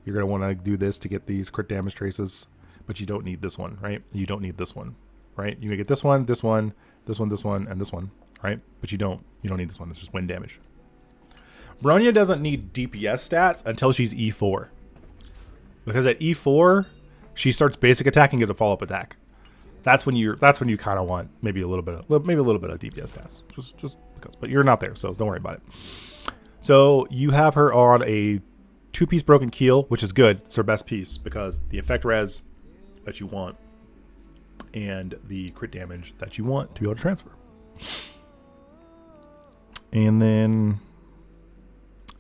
A: You're gonna want to do this to get these crit damage traces. But you don't need this one, right? You don't need this one, right? You can get this one, this one, this one, this one, and this one, right? But you don't need this one. It's just wind damage. Bronya doesn't need DPS stats until she's E4. Because at E4, she starts basic attacking as a follow-up attack. That's when you kind of want maybe a little bit of DPS stats. Just because. But you're not there, so don't worry about it. So you have her on a 2-piece broken keel, which is good. It's her best piece because the effect res that you want and the crit damage that you want to be able to transfer. And then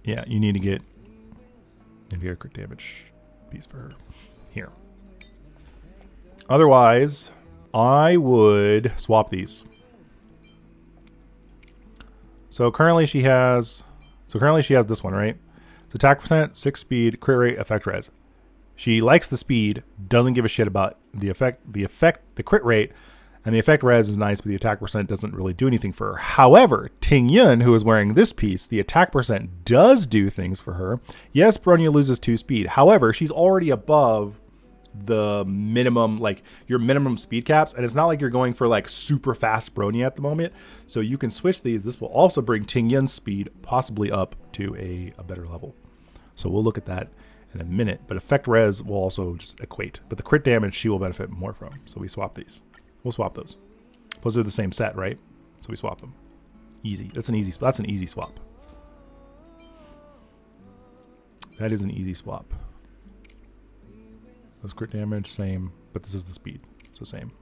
A: yeah, you need to get a crit damage piece for her here. Otherwise, I would swap these. So currently she has this one, right? So attack percent, 6 speed, crit rate, effect res. She likes the speed, doesn't give a shit about the crit rate, and the effect res is nice, but the attack percent doesn't really do anything for her. However, Ting Yun, who is wearing this piece, the attack percent does do things for her. Yes, Bronya loses 2 speed. However, she's already above the minimum, like your minimum speed caps, and it's not like you're going for like super fast Bronya at the moment. So you can switch these. This will also bring Ting Yun's speed possibly up to a better level. So we'll look at that in a minute, but effect res will also just equate, but the crit damage she will benefit more from. So we swap these. We'll swap those. Those are the same set, right? So we swap them. Easy. That's an easy swap. That is an easy swap. This crit damage, same, but this is the speed, so same.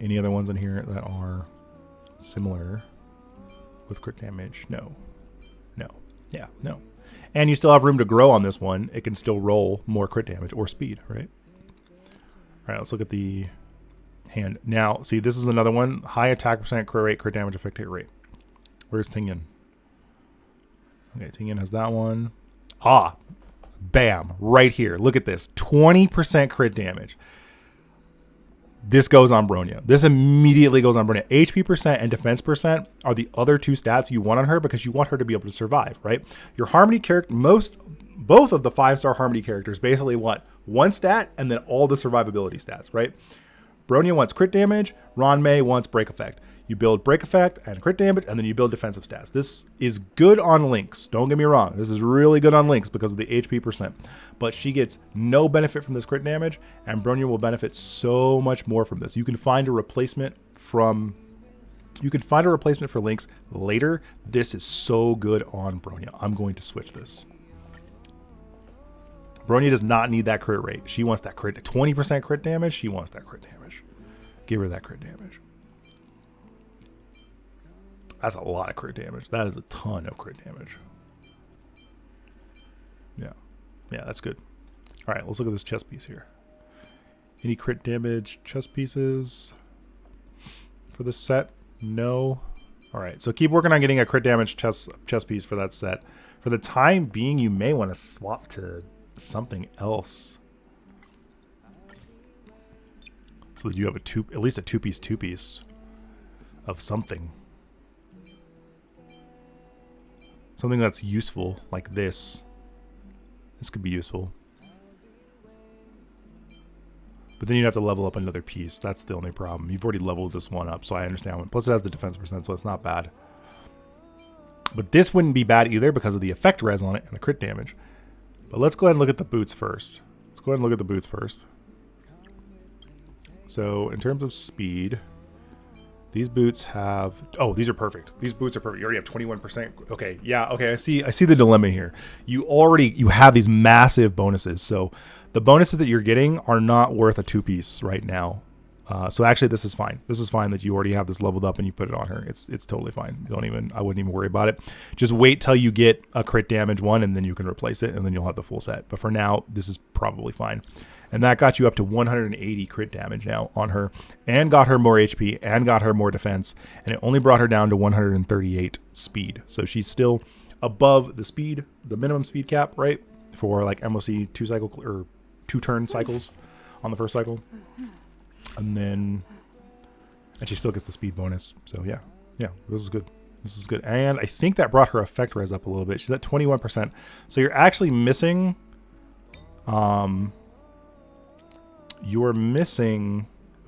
A: Any other ones in here that are similar with crit damage? No. No. Yeah, no. And you still have room to grow on this one. It can still roll more crit damage or speed, right? All right, let's look at the hand. Now, see, this is another one. High attack percent, crit rate, crit damage, effect hit rate. Where's Tingyan? Okay, Tingyan has that one. Ah, bam, right here. Look at this. 20% crit damage. This goes on Bronya. This immediately goes on Bronya. HP percent and defense percent are the other two stats you want on her because you want her to be able to survive, right? Your Harmony character, both of the 5-star Harmony characters basically want one stat and then all the survivability stats, right? Bronya wants crit damage. Ron May wants break effect. You build break effect and crit damage, and then you build defensive stats. This is good on Lynx. Don't get me wrong. This is really good on Lynx because of the HP percent. But she gets no benefit from this crit damage, and Bronya will benefit so much more from this. You can find a replacement for Lynx later. This is so good on Bronya. I'm going to switch this. Bronya does not need that crit rate. She wants that crit. 20% crit damage. She wants that crit damage. Give her that crit damage. That's a lot of crit damage. That is a ton of crit damage. Yeah. Yeah, that's good. All right, let's look at this chess piece here. Any crit damage chess pieces for this set? No. All right, so keep working on getting a crit damage chess piece for that set. For the time being, you may want to swap to something else, so that you have at least a two-piece of something. Something that's useful, like this. This could be useful. But then you'd have to level up another piece. That's the only problem. You've already leveled this one up, so I understand. Plus it has the defense percent, so it's not bad. But this wouldn't be bad either because of the effect res on it and the crit damage. But let's go ahead and look at the boots first. So in terms of speed, these boots have... Oh, these are perfect. These boots are perfect. You already have 21%. Okay, yeah, okay, I see the dilemma here. You have these massive bonuses. So the bonuses that you're getting are not worth a two-piece right now. So actually, this is fine. This is fine that you already have this leveled up and you put it on her. It's totally fine. I wouldn't even worry about it. Just wait till you get a crit damage one, and then you can replace it, and then you'll have the full set. But for now, this is probably fine. And that got you up to 180 crit damage now on her, and got her more HP, and got her more defense, and it only brought her down to 138 speed. So she's still above the minimum speed cap, right? For like MOC 2-turn cycles on the first cycle. And she still gets the speed bonus. So yeah, this is good. And I think that brought her effect res up a little bit. She's at 21%. So you're actually missing,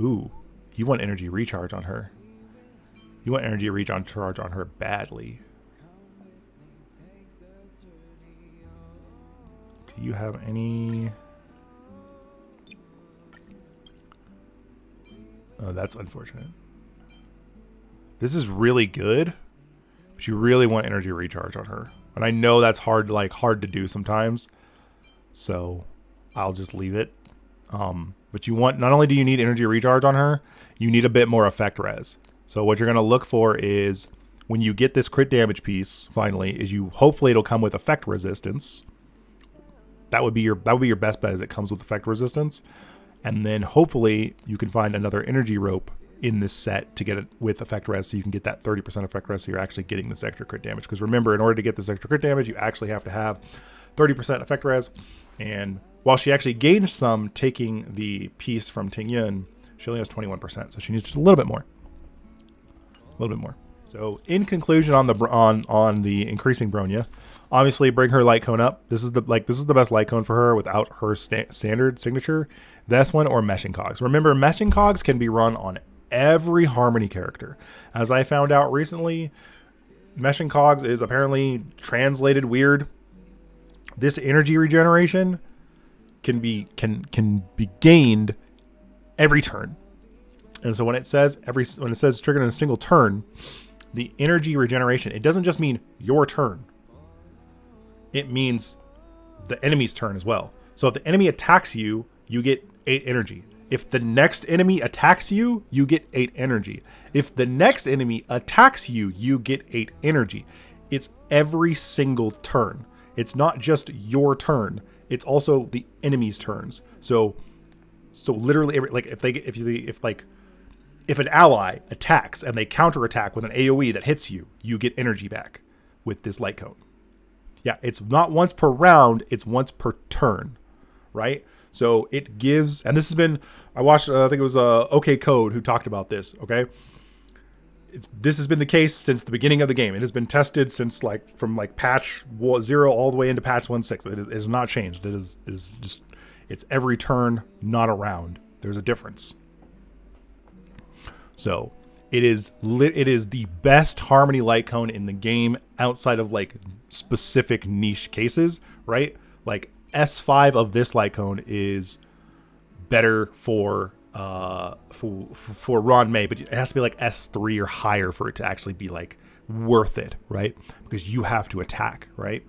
A: ooh, you want energy recharge on her. You want energy recharge on her badly. Do you have any... Oh, that's unfortunate. This is really good, but you really want energy recharge on her. And I know that's hard to do sometimes. So I'll just leave it. But not only do you need energy recharge on her, you need a bit more effect res. So what you're going to look for is when you get this crit damage piece, finally, hopefully it'll come with effect resistance. That would be your best bet, is it comes with effect resistance. And then hopefully you can find another energy rope in this set to get it with effect res, so you can get that 30% effect res, so you're actually getting this extra crit damage. Because remember, in order to get this extra crit damage, you actually have to have 30% effect res. And while she actually gains some taking the piece from Tingyan, she only has 21%, so she needs just a little bit more. So in conclusion on the increasing Bronya, obviously bring her light cone up. This is the best light cone for her without her standard signature. This one or meshing cogs. Remember, meshing cogs can be run on every Harmony character. As I found out recently, meshing cogs is apparently translated weird. This energy regeneration can be gained every turn. And so when it says triggered in a single turn, the energy regeneration, it doesn't just mean your turn. It means the enemy's turn as well. So if the enemy attacks you, you get 8 energy. If the next enemy attacks you, you get 8 energy. If the next enemy attacks you, you get 8 energy. It's every single turn. It's not just your turn. It's also the enemy's turns. So literally, like if an ally attacks and they counterattack with an AoE that hits you, you get energy back with this light cone. Yeah, it's not once per round, it's once per turn, right? So it gives, and this has been, I watched, I think it was OK Code who talked about this, okay? This has been the case since the beginning of the game. It has been tested since from patch 0 all the way into patch 1.6. It has not changed. It is just, it's every turn, not a round. There's a difference. So it is the best Harmony light cone in the game outside of specific niche cases, right? Like S5 of this light cone is better for Ron May, but it has to be like S3 or higher for it to actually be worth it, right? Because you have to attack, right?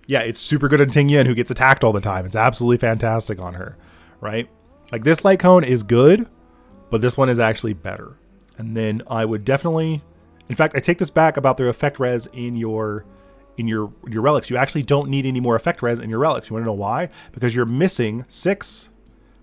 A: Yeah, it's super good on Ting Yin, who gets attacked all the time. It's absolutely fantastic on her, right? Like this light cone is good, but this one is actually better. And then I would definitely, in fact, I take this back about the effect res in your relics. You actually don't need any more effect res in your relics. You want to know why? Because you're missing 6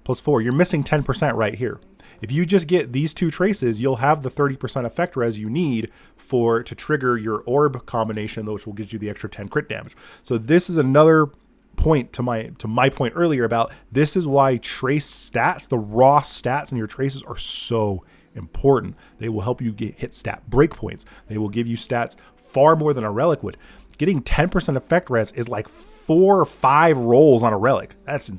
A: plus 4. You're missing 10% right here. If you just get these 2 traces, you'll have the 30% effect res you need to trigger your orb combination, which will get you the extra 10 crit damage. So this is another point to my point earlier about this is why trace stats, the raw stats in your traces, are so important. They will help you hit stat breakpoints. They will give you stats far more than a relic would. Getting 10% effect res is like 4 or 5 rolls on a relic. That's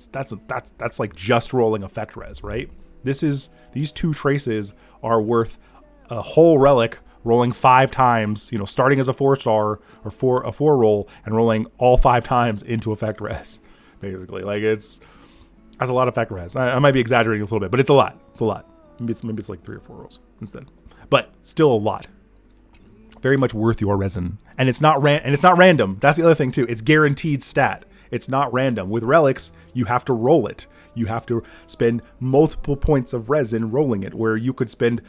A: like just rolling effect res, right? These 2 traces are worth a whole relic rolling 5 times, starting as a 4-star or a 4 roll and rolling all 5 times into effect res. Basically, that's a lot of effect res. I might be exaggerating a little bit, but it's a lot. It's a lot. Maybe it's like 3 or 4 rolls instead, but still a lot. Very much worth your resin, and it's not random. That's the other thing too. It's guaranteed stat. It's not random. With relics, you have to roll it. You have to spend multiple points of resin rolling it, where you could spend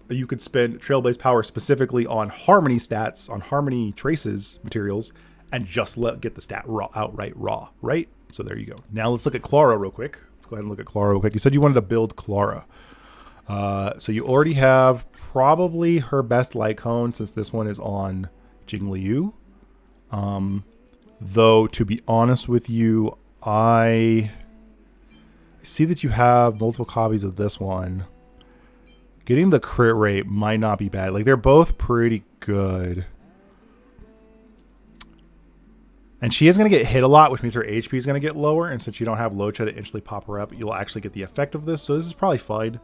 A: Trailblaze power specifically on Harmony stats, on Harmony traces materials, and just get the stat outright raw, right? So there you go. Now let's look at Clara real quick. Let's go ahead and look at Clara real quick. You said you wanted to build Clara. So you already have probably her best light cone, since this one is on Jingliu. Though, to be honest with you, I see that you have multiple copies of this one. Getting the crit rate might not be bad. They're both pretty good. And she is going to get hit a lot, which means her HP is going to get lower. And since you don't have Locha to instantly pop her up, you'll actually get the effect of this. So this is probably fine.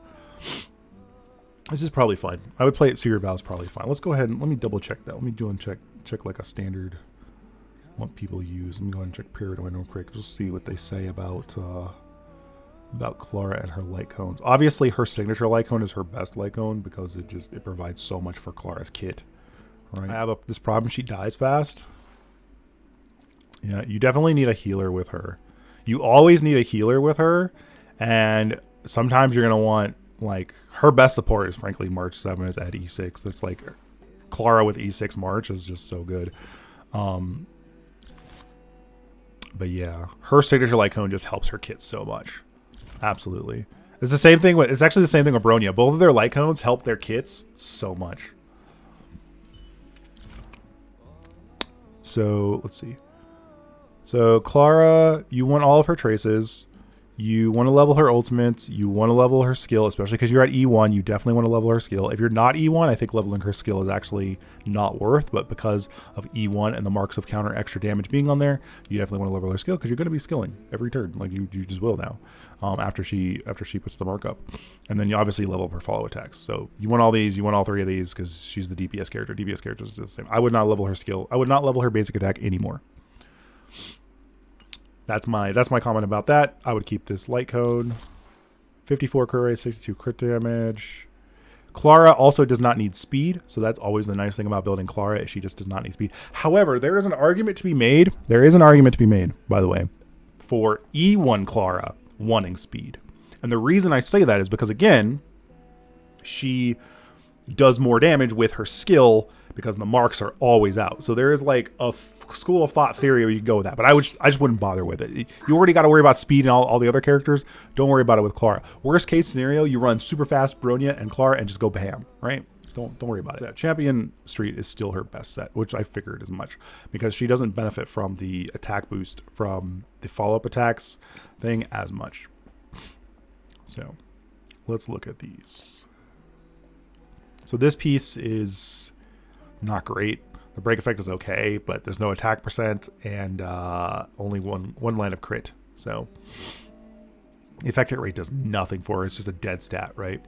A: I would play it Seer Vow is probably fine. Let's go ahead and let me double check that. Let me check like a standard what people use. Let me go ahead and check period window real quick. Just see what they say about Clara and her light cones. Obviously, her signature light cone is her best light cone because it provides so much for Clara's kit. Right. I have this problem. She dies fast. Yeah, you definitely need a healer with her. You always need a healer with her, and sometimes you're gonna want her best support is frankly March 7th at E6. That's Clara with E6 March is just so good. But yeah, her signature light cone just helps her kit so much. Absolutely. It's the same thing it's actually the same thing with Bronya. Both of their light cones help their kits so much. So let's see. So Clara, you want all of her traces. You want to level her ultimates. You want to level her skill, especially because you're at E1. You definitely want to level her skill. If you're not E1, I think leveling her skill is actually not worth. But because of E1 and the marks of counter extra damage being on there, you definitely want to level her skill because you're going to be skilling every turn. You just will now. After she puts the mark up, and then you obviously level up her follow attacks. So you want all these. You want all 3 of these because she's the DPS character. DPS characters is the same. I would not level her skill. I would not level her basic attack anymore. That's my comment about that. I would keep this light cone. 54 crit rate, 62 crit damage. Clara also does not need speed, so that's always the nice thing about building Clara. She just does not need speed. However, there is an argument to be made. By the way, for E1 Clara wanting speed. And the reason I say that is because, again, she does more damage with her skill because the marks are always out. So there is like a school of thought theory where you can go with that. But I just wouldn't bother with it. You already got to worry about speed and all the other characters. Don't worry about it with Clara. Worst case scenario, you run super fast Bronya and Clara and just go bam, right? Don't worry about it. Champion Street is still her best set, which I figured as much, because she doesn't benefit from the attack boost from the follow-up attacks thing as much. So let's look at these. So this piece is not great. The break effect is okay, but there's no attack percent and only one line of crit. So the effect rate does nothing for her. It's just a dead stat, right?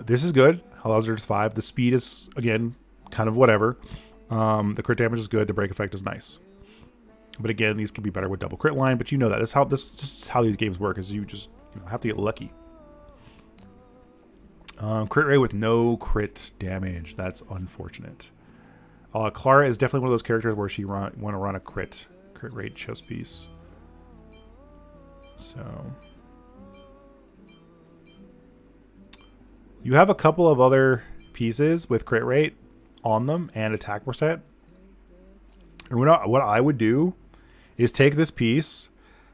A: This is good. Allows her to 5. The speed is, again, kind of whatever. The crit damage is good. The break effect is nice. But again, these can be better with double crit line. But you know that. This is just how these games work. Is you just have to get lucky. Crit rate with no crit damage. That's unfortunate. Clara is definitely one of those characters where she want to run a crit rate chess piece. So you have a couple of other pieces with crit rate on them and attack percent. And what I would do is take this piece,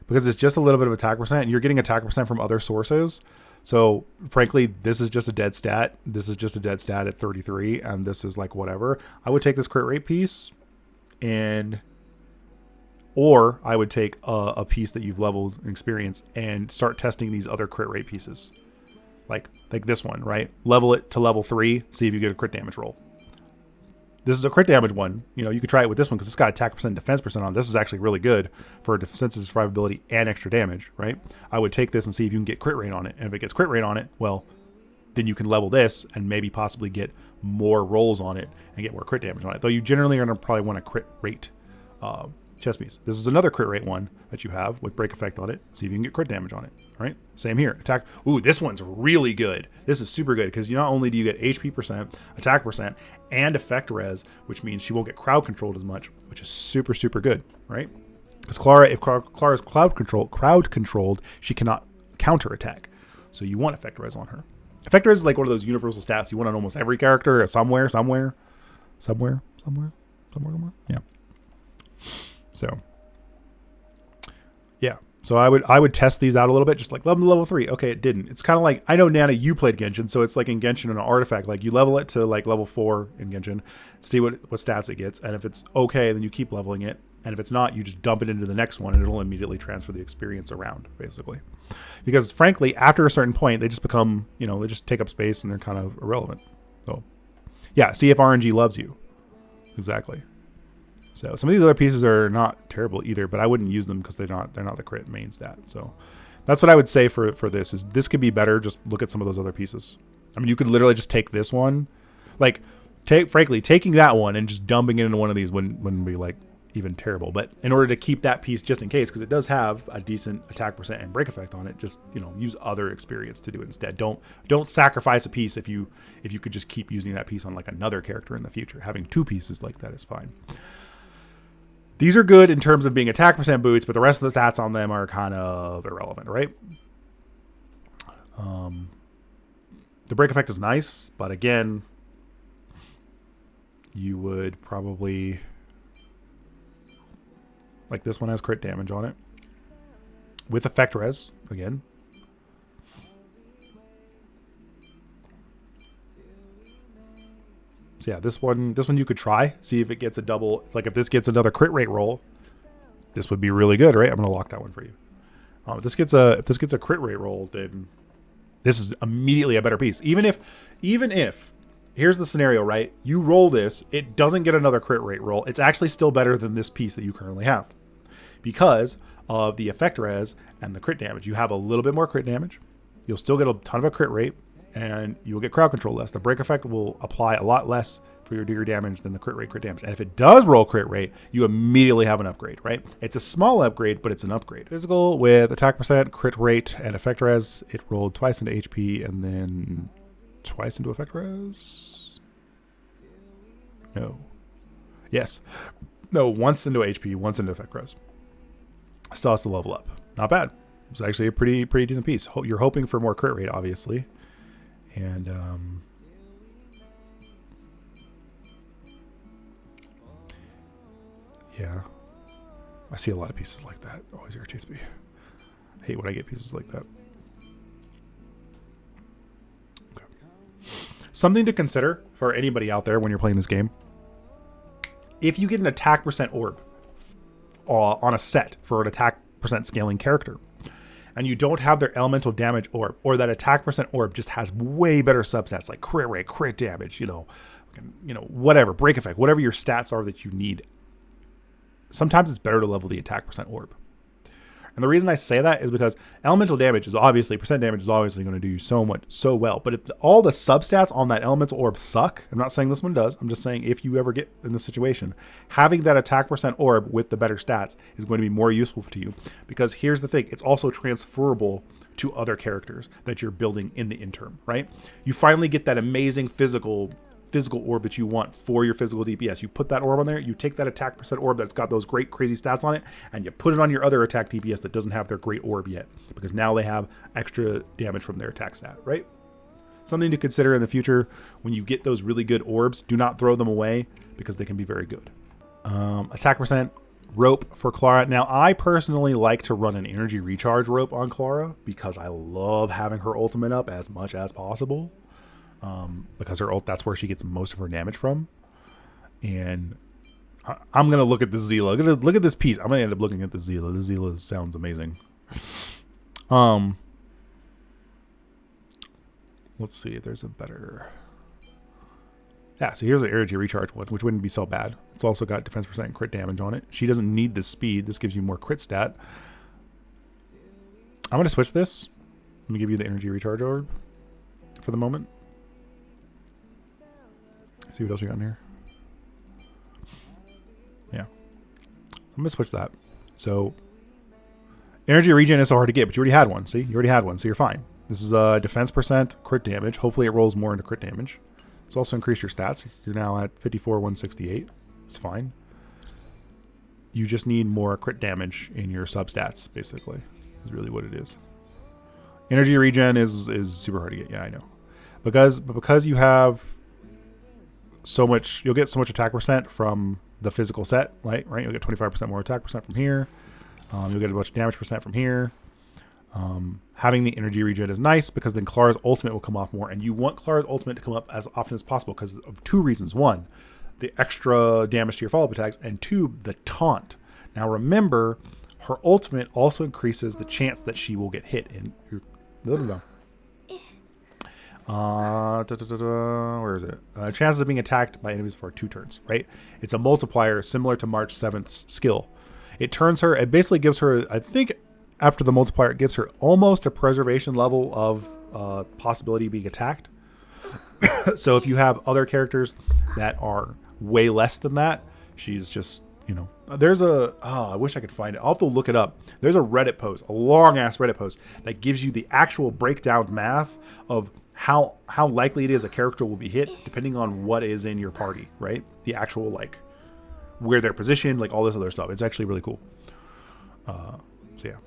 A: because it's just a little bit of attack percent, and you're getting attack percent from other sources. So frankly, this is just a dead stat. This is just a dead stat at 33, and this is like whatever. I would take this crit rate piece, or I would take a piece that you've leveled in experience and start testing these other crit rate pieces. Like this one, right? Level it to level 3, see if you get a crit damage roll. This is a crit damage one. You could try it with this one because it's got attack percent, defense percent on. This is actually really good for defensive survivability and extra damage, right? I would take this and see if you can get crit rate on it. And if it gets crit rate on it, well, then you can level this and maybe possibly get more rolls on it and get more crit damage on it. Though you generally are going to probably want a crit rate chess piece. This is another crit rate one that you have with break effect on it. See if you can get crit damage on it. All right. Same here. Attack. Ooh, this one's really good. This is super good because not only do you get HP percent, attack percent, and effect res, which means she won't get crowd controlled as much, which is super, super good, right? Because if Clara's crowd controlled, she cannot counter attack. So you want effect res on her. Effect res is like one of those universal stats you want on almost every character, somewhere. Yeah. So, yeah. So I would test these out a little bit, just like level 3. Okay, it didn't. It's kind of like, I know, Nana, you played Genshin, so it's like in Genshin an artifact. Like you level it to like level 4 in Genshin, see what stats it gets, and if it's okay, then you keep leveling it, and if it's not, you just dump it into the next one, and it'll immediately transfer the experience around, basically. Because frankly, after a certain point, they just become, they just take up space and they're kind of irrelevant. So, yeah, see if RNG loves you. Exactly. So some of these other pieces are not terrible either, but I wouldn't use them because they're not the crit main stat. So that's what I would say for this. Is this could be better. Just look at some of those other pieces. I mean, you could literally just take this one, like taking that one and just dumping it into one of these wouldn't be like even terrible. But in order to keep that piece just in case, because it does have a decent attack percent and break effect on it, just use other experience to do it instead. Don't sacrifice a piece if you could just keep using that piece on like another character in the future. Having 2 pieces like that is fine. These are good in terms of being attack percent boots, but the rest of the stats on them are kind of irrelevant, right? The break effect is nice, but again, you would probably, like this one has crit damage on it with effect res again. So yeah, this one you could try, see if it gets a double. Like if this gets another crit rate roll, this would be really good, right? I'm gonna lock that one for you. If this gets a crit rate roll, then this is immediately a better piece. Even if here's the scenario, right? You roll this, it doesn't get another crit rate roll. It's actually still better than this piece that you currently have because of the effect res and the crit damage. You have a little bit more crit damage. You'll still get a ton of a crit rate, and you'll get crowd control less. The break effect will apply a lot less for your deer damage than the crit damage. And if it does roll crit rate, you immediately have an upgrade, right? It's a small upgrade, but it's an upgrade. Physical with attack percent, crit rate, and effect res. It rolled twice into HP and then twice into effect res. No. Yes. No, once into HP, once into effect res. Still has to level up. not bad. It's actually a pretty decent piece. You're hoping for more crit rate, obviously. And yeah, I see a lot of pieces like that. Always irritates me. I hate when I get pieces like that. Okay. Something to consider for anybody out there when you're playing this game. If you get an attack percent orb on a set for an attack percent scaling character, and you don't have their elemental damage orb, or that attack percent orb just has way better substats like crit rate, crit damage, whatever, break effect, whatever your stats are that you need, sometimes it's better to level the attack percent orb. And the reason I say that is because elemental damage is obviously, percent damage is obviously going to do so well. But if all the substats on that elemental orb suck, I'm not saying this one does, I'm just saying if you ever get in this situation, having that attack percent orb with the better stats is going to be more useful to you. Because here's the thing, it's also transferable to other characters that you're building in the interim, right? You finally get that amazing physical orb that you want for your physical DPS. You put that orb on there, you take that attack percent orb that's got those great crazy stats on it, and you put it on your other attack DPS that doesn't have their great orb yet, because now they have extra damage from their attack stat, right? Something to consider in the future when you get those really good orbs. Do not throw them away because they can be very good. Attack percent rope for Clara. Now, I personally like to run an energy recharge rope on Clara because I love having her ultimate up as much as possible. Because her ult, that's where she gets most of her damage from. And I'm gonna look at the Zila. Look at this piece. I'm gonna end up looking at the Zila. The Zila sounds amazing. Let's see if there's a better. Yeah, so here's the energy recharge one, which wouldn't be so bad. It's also got defense percent and crit damage on it. She doesn't need the speed. This gives you more crit stat. I'm gonna switch this. Let me give you the energy recharge orb for the moment. See what else we got in here. Yeah. I'm going to switch that. So, energy regen is so hard to get, but you already had one. See? You already had one, so you're fine. This is defense percent, crit damage. Hopefully it rolls more into crit damage. It's also increased your stats. You're now at 54, 168. It's fine. You just need more crit damage in your substats, basically. Is really what it is. Energy regen is super hard to get. Yeah, I know. Because you have so much, you'll get so much attack percent from the physical set, right? You'll get 25% more attack percent from here. You'll get a bunch of damage percent from here. Having the energy regen is nice because then Clara's ultimate will come off more, and you want Clara's ultimate to come up as often as possible because of two reasons. One, the extra damage to your follow-up attacks, and two, the taunt. Now remember, her ultimate also increases the chance that she will get hit in your... where is it? Chances of being attacked by enemies for 2 turns, right? It's a multiplier similar to March 7th's skill. It basically gives her, I think after the multiplier, it gives her almost a preservation level of possibility of being attacked. So if you have other characters that are way less than that, she's just, there's I wish I could find it. I'll have to look it up. There's a Reddit post, a long ass Reddit post that gives you the actual breakdown math of how likely it is a character will be hit depending on what is in your party, right? The actual, where they're positioned, all this other stuff. It's actually really cool. So yeah.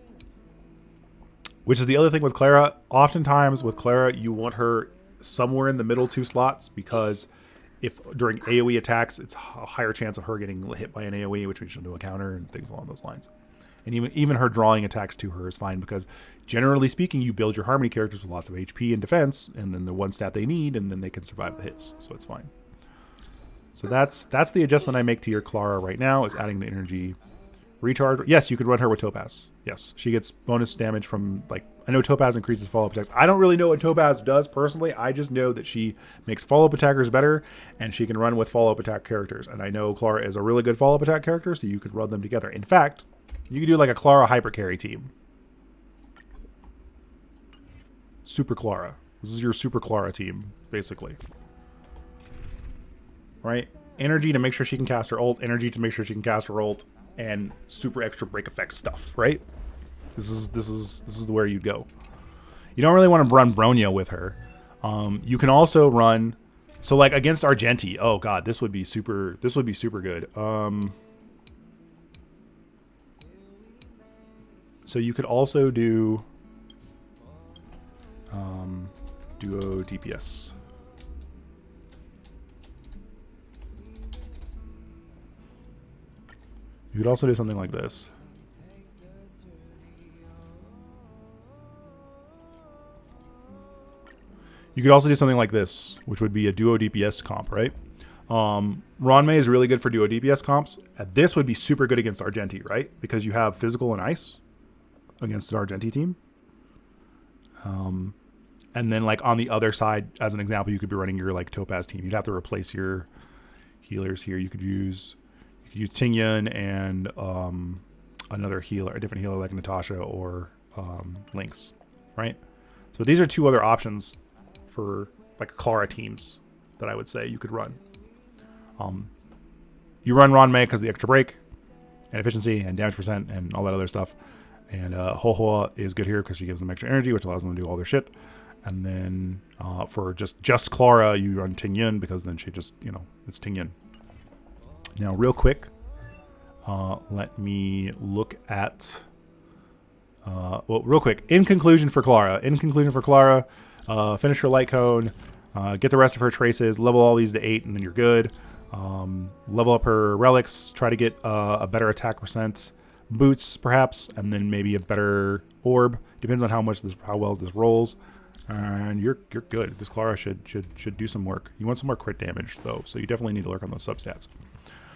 A: Which is the other thing with Clara. Oftentimes with Clara, you want her somewhere in the middle 2 slots because if during AoE attacks, it's a higher chance of her getting hit by an AoE, which she'll do a counter and things along those lines. And even her drawing attacks to her is fine because generally speaking, you build your Harmony characters with lots of HP and defense, and then the one stat they need, and then they can survive the hits. So it's fine. So that's the adjustment I make to your Clara right now, is adding the energy recharge. Yes, you could run her with Topaz. Yes, she gets bonus damage from, I know Topaz increases follow-up attacks. I don't really know what Topaz does personally. I just know that she makes follow-up attackers better, and she can run with follow-up attack characters. And I know Clara is a really good follow-up attack character, so you could run them together. In fact, you could do a Clara hyper carry team. Super Clara. This is your Super Clara team, basically. Right? Energy to make sure she can cast her ult, energy to make sure she can cast her ult, and super extra break effect stuff, right? This is where you'd go. You don't really want to run Bronya with her. You can also run, so against Argenti. Oh god, this would be super good. So you could also do duo DPS. You could also do something like this. You could also do something like this, which would be a duo DPS comp, right? Ronmei is really good for duo DPS comps. This would be super good against Argenti, right? Because you have physical and ice against an Argenti team. And then like on the other side, as an example, you could be running your like Topaz team. You'd have to replace your healers here. You could use Tingyun and another healer, a different healer like Natasha or Lynx, right? So these are two other options for like Clara teams that I would say you could run. You run Ronmei because of the extra break and efficiency and damage percent and all that other stuff. And Hohoa is good here because she gives them extra energy, which allows them to do all their shit. And then for just Clara, you run Tingyun because then she just, it's Tingyun. Now, real quick, let me look at... real quick, in conclusion for Clara, finish her light cone, get the rest of her traces, level all these to 8, and then you're good. Level up her relics, try to get a better attack percent, boots perhaps, and then maybe a better orb. Depends on how well this rolls, and you're good. This Clara should do some work. You want some more crit damage though, so you definitely need to work on those substats.